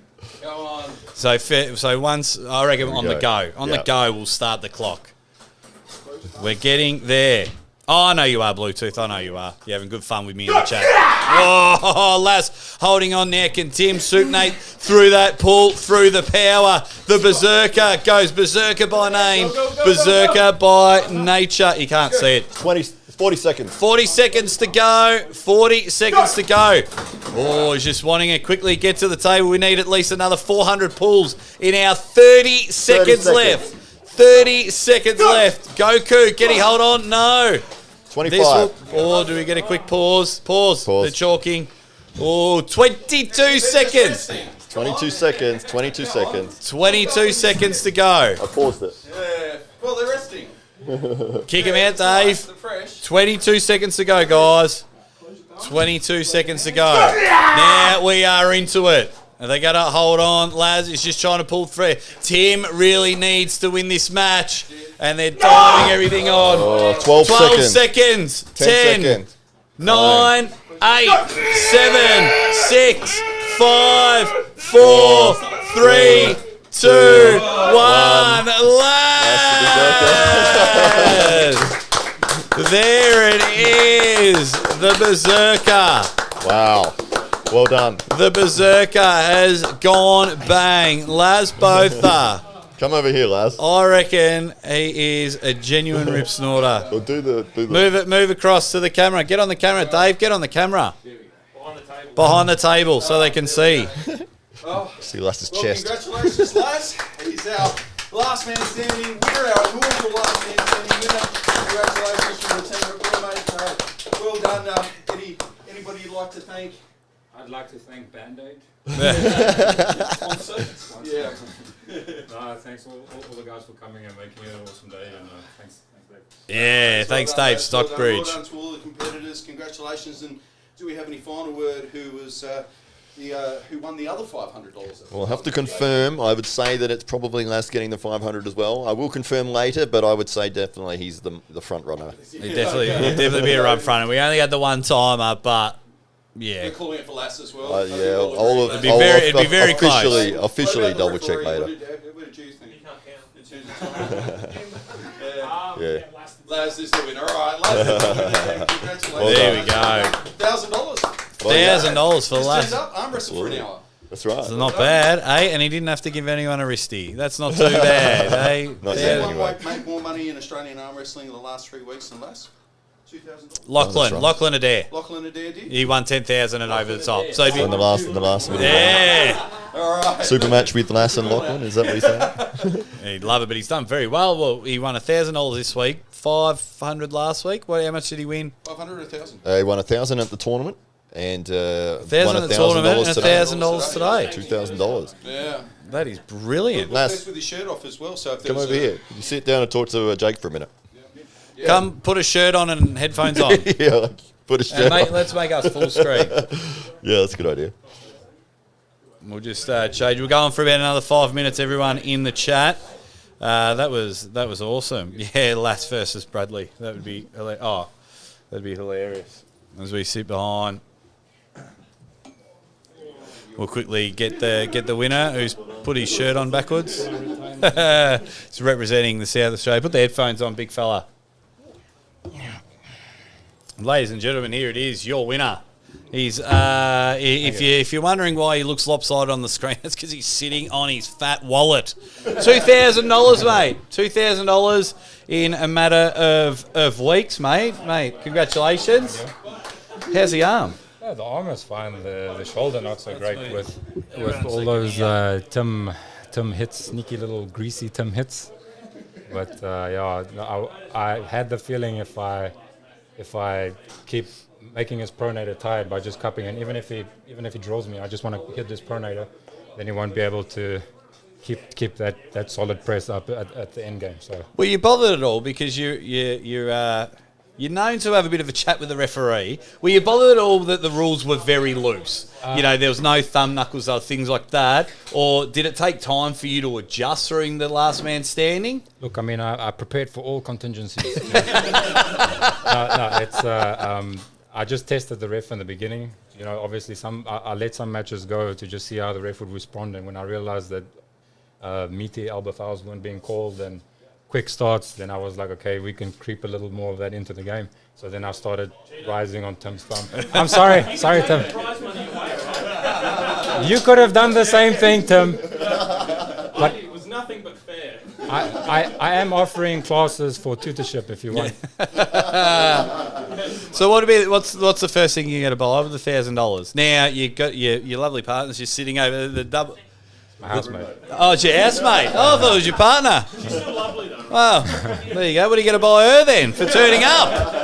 A: So once, I reckon on the go. On the
B: Yeah.
A: go, we'll start the clock. We're getting there. Oh, I know you are, Bluetooth. I know you are. You're having good fun with me in the chat. Oh, Lass holding on now. Can Tim Soup Nate through that pull, through the power. The Berserker goes Berserker by name, Berserker by nature. You can't see it.
B: 40 seconds.
A: 40 seconds to go. 40 seconds to go. Oh, he's just wanting to quickly get to the table. We need at least another 400 pulls in our 30 seconds left. 30 seconds left. Goku, can he hold on? No.
B: 25.
A: Or do we get a quick pause? Pause. They're chalking. Oh, 22 seconds.
B: 22 seconds. 22 seconds.
A: 22 seconds to go.
B: I paused it.
D: Yeah. Well, they're resting.
A: Kick him out, Dave.
D: They're fresh.
A: 22 seconds to go, guys. 22 seconds to go. Now we are into it. They got to hold on. Laz is just trying to pull through. Tim really needs to win this match. And they're diving everything on.
B: Oh, 12 seconds.
A: seconds.
B: 10 seconds.
A: 9, 8, 7, 6, 5, 4, 3, 2, 1. Laz! There it is. The Berserker.
B: Wow. Well done.
A: The Berserker has gone bang. Laz Botha.
B: Come over here, Laz.
A: I reckon he is a genuine rip snorter.
B: Or do the.
A: Move across to the camera. Get on the camera, Dave. Get on the camera. Behind the table so they can see.
B: See Laz's
D: Well,
B: chest.
D: congratulations, Laz. He's our last man standing winner, our inaugural last man standing winner. Congratulations from the team at Willamate. Well done. Anybody you'd like to thank?
C: I'd like to thank Band-Aid.
D: Sponsor? Yeah.
C: No, thanks all the guys for coming and making it an awesome day. And thanks, Dave.
A: Yeah, thanks, Dave
D: Well
A: Stockbridge.
D: done to all the competitors. Congratulations. And do we have any final word? Who was who won the other $500?
B: We'll have to confirm. I would say that it's probably Laz getting the 500 as well. I will confirm later, but I would say definitely he's the front runner.
A: He'd definitely be a run fronter. We only had the one timer, but yeah.
D: We're calling it for Lass as well.
B: Yeah, all of
A: It'd be very close.
B: officially double check later.
D: What did you think? In terms of time?
B: Yeah.
D: Laz is the winner. All right, Laz is the winner. Congratulations.
B: Well
A: There
B: done.
A: we go.
D: $1,000.
A: $1,000 for
D: Just
A: Laz.
D: turned up, arm wrestle for an hour.
B: That's right.
A: It's not bad, eh? And he didn't have to give anyone a wristy. That's not too bad, eh?
B: Not
D: Has
B: yet,
D: anyone
B: anyway.
D: made more money in Australian arm wrestling in the last 3 weeks than Laz? $2,000.
A: Lachlan,
B: right.
A: Lachlan Adair.
D: Lachlan Adair did.
A: He won 10,000 and over the top. So if
B: So in the last one.
A: yeah,
D: All right.
B: Super match with Lass and Lachlan, is that what you're saying?
A: he'd love it, but he's done very well. Well, he won $1,000 this week, 500 last week. How much did he win?
D: 500 or 1,000.
B: He won 1,000 at the tournament and won
A: $1,000 at the tournament and
B: today.
A: $1,000 today.
B: $2,000.
D: Yeah.
A: That is brilliant.
B: Laz,
D: That's with his shirt off as well. So if
B: come
D: there's
B: over here. You sit down and talk to Jake for a minute.
A: Come, put a shirt on and headphones on.
B: Yeah, like, put a
A: And
B: shirt
A: mate,
B: on.
A: let's make us full screen.
B: Yeah, that's a good idea.
A: We'll just change. We're going for about another 5 minutes, everyone in the chat. That was awesome. Yeah, Lass versus Bradley. That would be that'd be hilarious. as we sit behind. We'll quickly get the winner, who's put his shirt on backwards. He's representing the South Australia. Put the headphones on, big fella. Ladies and gentlemen, here it is, your winner. He's if you're wondering why he looks lopsided on the screen, it's because he's sitting on his fat wallet. $2,000, mate. $2,000 in a matter of weeks, mate. Mate, congratulations. How's the arm?
F: Yeah, the arm is fine. The shoulder not so great with all those Tim hits, sneaky little greasy Tim hits. But I had the feeling if I keep making his pronator tired by just cupping, and even if he draws me, I just want to hit this pronator, then he won't be able to keep that solid press up at the end game. So
A: Well, you bothered at all because you're known to have a bit of a chat with the referee. Were you bothered at all that the rules were very loose? There was no thumb knuckles or things like that? Or did it take time for you to adjust during the last man standing?
F: look, I mean, I prepared for all contingencies. I just tested the ref in the beginning. Obviously I let some matches go to just see how the ref would respond, and when I realized that meaty elbow fouls weren't being called and quick starts, then I was like, okay, we can creep a little more of that into the game. So then I started rising on Tim's thumb. I'm sorry, Tim. You could have done the same thing, Tim. But
E: It was nothing but fair.
F: I am offering classes for tutorship if you want.
A: So what's the first thing you're going to buy with the $1,000? Now you've got your lovely partners. You're sitting over the double.
F: My housemate.
A: Oh, it's your housemate. Oh, I thought it was your partner.
E: She's still lovely though.
A: Well, there you go. What are you going to buy her then for turning up?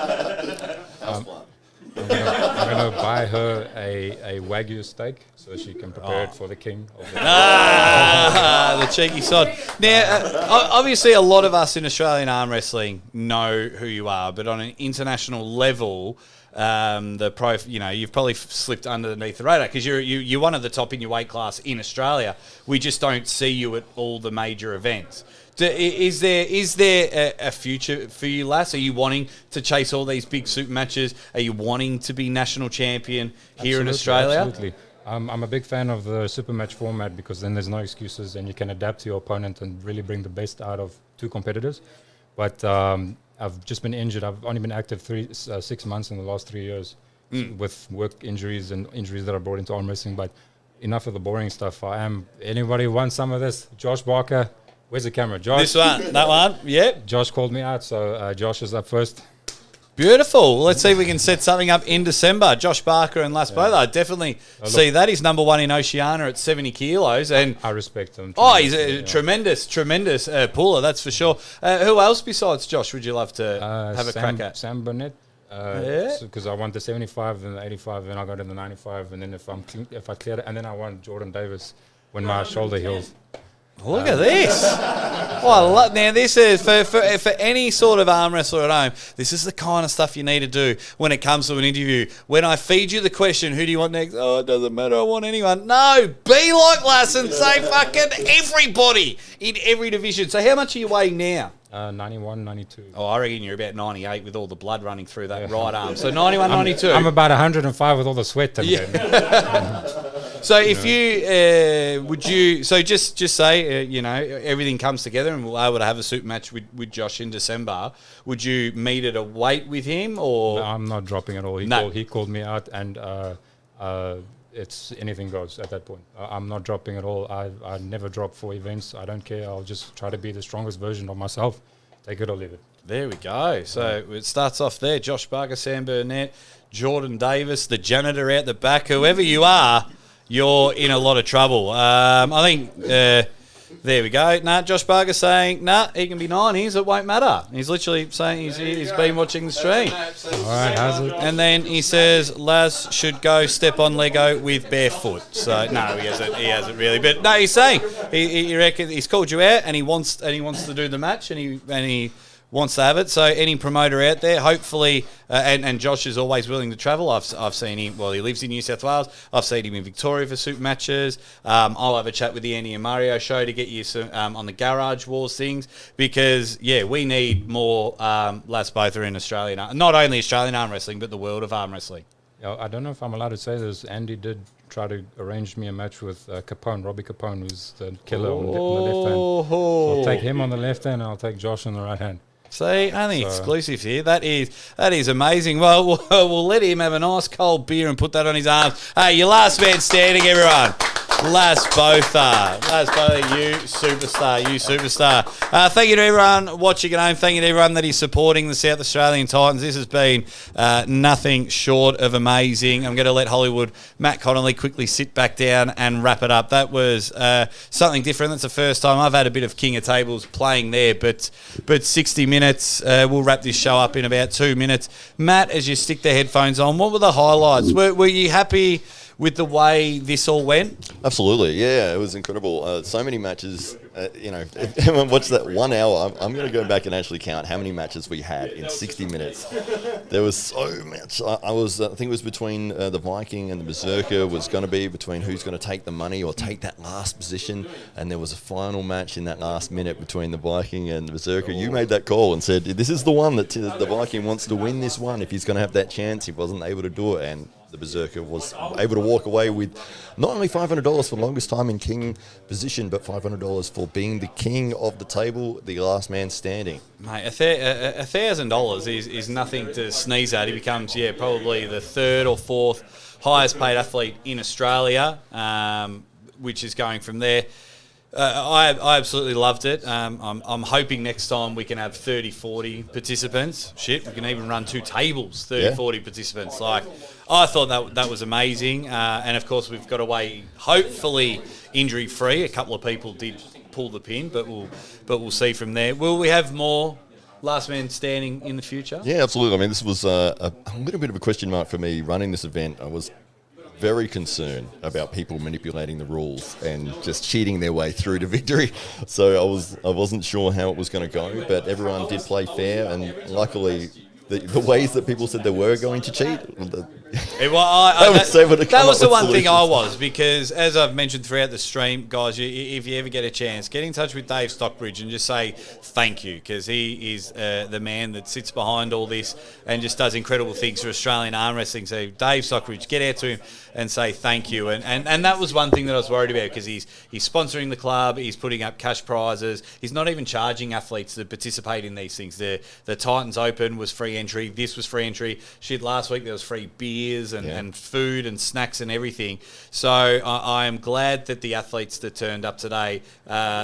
F: I'm gonna buy her a Wagyu steak so she can prepare it for the king.
A: The cheeky sod. Now, obviously, a lot of us in Australian arm wrestling know who you are, but on an international level, you've probably slipped underneath the radar because you're one of the top in your weight class in Australia. We just don't see you at all the major events. Is there a future for you, lass? Are you wanting to chase all these big super matches? Are you wanting to be national champion here in Australia?
F: Absolutely. I'm a big fan of the super match format because then there's no excuses and you can adapt to your opponent and really bring the best out of two competitors. But I've just been injured. I've only been active 6 months in the last 3 years with work injuries and injuries that I brought into arm wrestling. But enough of the boring stuff. Anybody wants some of this? Josh Barker. Where's the camera, Josh?
A: This one, that one, yep.
F: Josh called me out, so Josh is up first.
A: Beautiful. Let's see if we can set something up in December. Josh Barker and Las Bola. I definitely see that. He's number one in Oceania at 70 kilos. And
F: I respect him.
A: Oh, he's a tremendous puller, that's for sure. Who else besides Josh would you love to have a crack at?
F: Sam Burnett. Because I want the 75 and the 85, and I go to the 95, and then if I clear it, and then I want Jordan Davis when my shoulder heals.
A: Look at this. Now this is, for any sort of arm wrestler at home, this is the kind of stuff you need to do when it comes to an interview. When I feed you the question, who do you want next? Oh, it doesn't matter, I want anyone. No, be like Lassen, say fucking everybody in every division. So how much are you weighing now?
F: 91, 92.
A: Oh, I reckon you're about 98 with all the blood running through that right arm. So 91, 92.
F: I'm about 105 with all the sweat.
A: So if you would you just say everything comes together and we're able to have a super match with Josh in December, would you meet at a weight with him or?
F: No, I'm not dropping at all. He called me out and it's anything goes at that point. I'm not dropping at all. I never drop for events. I don't care. I'll just try to be the strongest version of myself. Take it or leave it.
A: There we go. So it starts off there. Josh Barker, Sam Burnett, Jordan Davis, the janitor out the back. Whoever you are, you're in a lot of trouble. I think, there we go. Josh Barker saying, he can be 90s, it won't matter. He's literally saying he's been watching the stream.
F: All right, how's it?
A: And then he says, Laz should go step on Lego with barefoot. So, no, he hasn't really. But, no, he's saying, he reckons he's called you out and he wants to do the match and he wants to have it. So any promoter out there, hopefully, and Josh is always willing to travel. I've seen him. Well, he lives in New South Wales. I've seen him in Victoria for super matches. I'll have a chat with the Andy and Mario show to get you some on the Garage Wars things, because we need more Las Botha in Australian, not only Australian arm wrestling, but the world of arm wrestling.
F: I don't know if I'm allowed to say this. Andy did try to arrange me a match with Capone, Robbie Capone, who's the killer on the left hand. So I'll take him on the left hand, and I'll take Josh on the right hand.
A: See, only exclusive here. That is amazing. Well, we'll let him have a nice cold beer and put that on his arms. Hey, your last man standing, everyone. Las Botha, you superstar. Thank you to everyone watching at home. Thank you to everyone that is supporting the South Australian Titans. This has been nothing short of amazing. I'm going to let Hollywood Matt Connolly quickly sit back down and wrap it up. That was something different. That's the first time I've had a bit of King of Tables playing there, but 60 minutes. We'll wrap this show up in about 2 minutes. Matt, as you stick the headphones on, what were the highlights? Were you happy with the way this all went?
B: Absolutely, yeah, it was incredible. So many matches, if anyone watched that 1 hour, I'm going to go back and actually count how many matches we had in 60 minutes. There was so much. I think it was between the Viking and the Berserker, was going to be between who's going to take the money or take that last position, and there was a final match in that last minute between the Viking and the Berserker. You made that call and said, this is the one that the Viking wants to win this one. If he's going to have that chance, he wasn't able to do it, and the Berserker was able to walk away with not only $500 for the longest time in king position, but $500 for being the king of the table, the last man standing.
A: Mate, $1,000 is nothing to sneeze at. He becomes, probably the third or fourth highest paid athlete in Australia, which is going from there. I absolutely loved it. I'm hoping next time we can have 30, 40 participants. Shit, we can even run 2 tables, 30, 40 participants. I thought that was amazing. And, of course, we've got away, hopefully, injury-free. A couple of people did pull the pin, but we'll see from there. Will we have more last man standing in the future?
B: Yeah, absolutely. I mean, this was a little bit of a question mark for me running this event. I was very concerned about people manipulating the rules and just cheating their way through to victory. So I wasn't sure how it was going to go, but everyone did play fair, and luckily the ways that people said they were going to cheat,
A: that was the one thing I was, because as I've mentioned throughout the stream, guys, if you ever get a chance, get in touch with Dave Stockbridge and just say thank you, because he is the man that sits behind all this and just does incredible things for Australian arm wrestling. So Dave Stockbridge, get out to him and say thank you. And that was one thing that I was worried about, because he's sponsoring the club, he's putting up cash prizes, he's not even charging athletes to participate in these things. The Titans Open was free entry, this was free entry. Shit, last week there was free beers and food and snacks and everything. So I am glad that the athletes that turned up today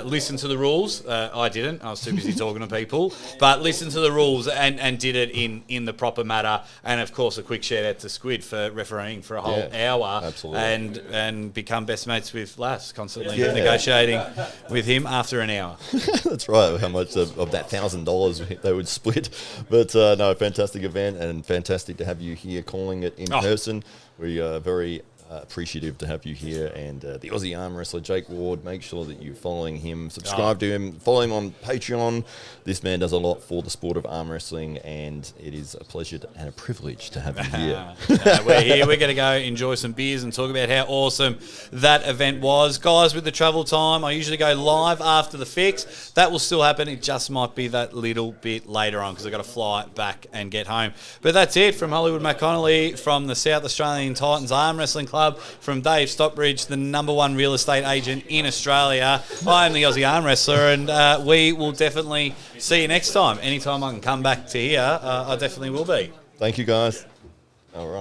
A: listened to the rules. I didn't. I was too busy talking to people. But listened to the rules and did it in the proper manner. And, of course, a quick shout-out to Squid for refereeing for a whole hour. Absolutely. And become best mates with Lass, constantly negotiating with him after an hour.
B: That's right, how much of that $1,000 they would split. But, no, fantastic event, and fantastic to have you here calling it in person. We are very appreciative to have you here, and the Aussie arm wrestler Jake Ward, make sure that you're following him, subscribe to him, follow him on Patreon. This man does a lot for the sport of arm wrestling, and it is a pleasure and a privilege to have you here.
A: We're here, we're going to go enjoy some beers and talk about how awesome that event was. Guys, with the travel time, I usually go live after the fix. That will still happen, it just might be that little bit later on, because I've got to fly back and get home. But that's it from Hollywood Matt Connolly, from the South Australian Titans Arm Wrestling Club, from Dave Stockbridge, the #1 real estate agent in Australia. I am the Aussie Arm Wrestler, and we will definitely see you next time. Anytime I can come back to here, I definitely will be.
B: Thank you, guys. All right.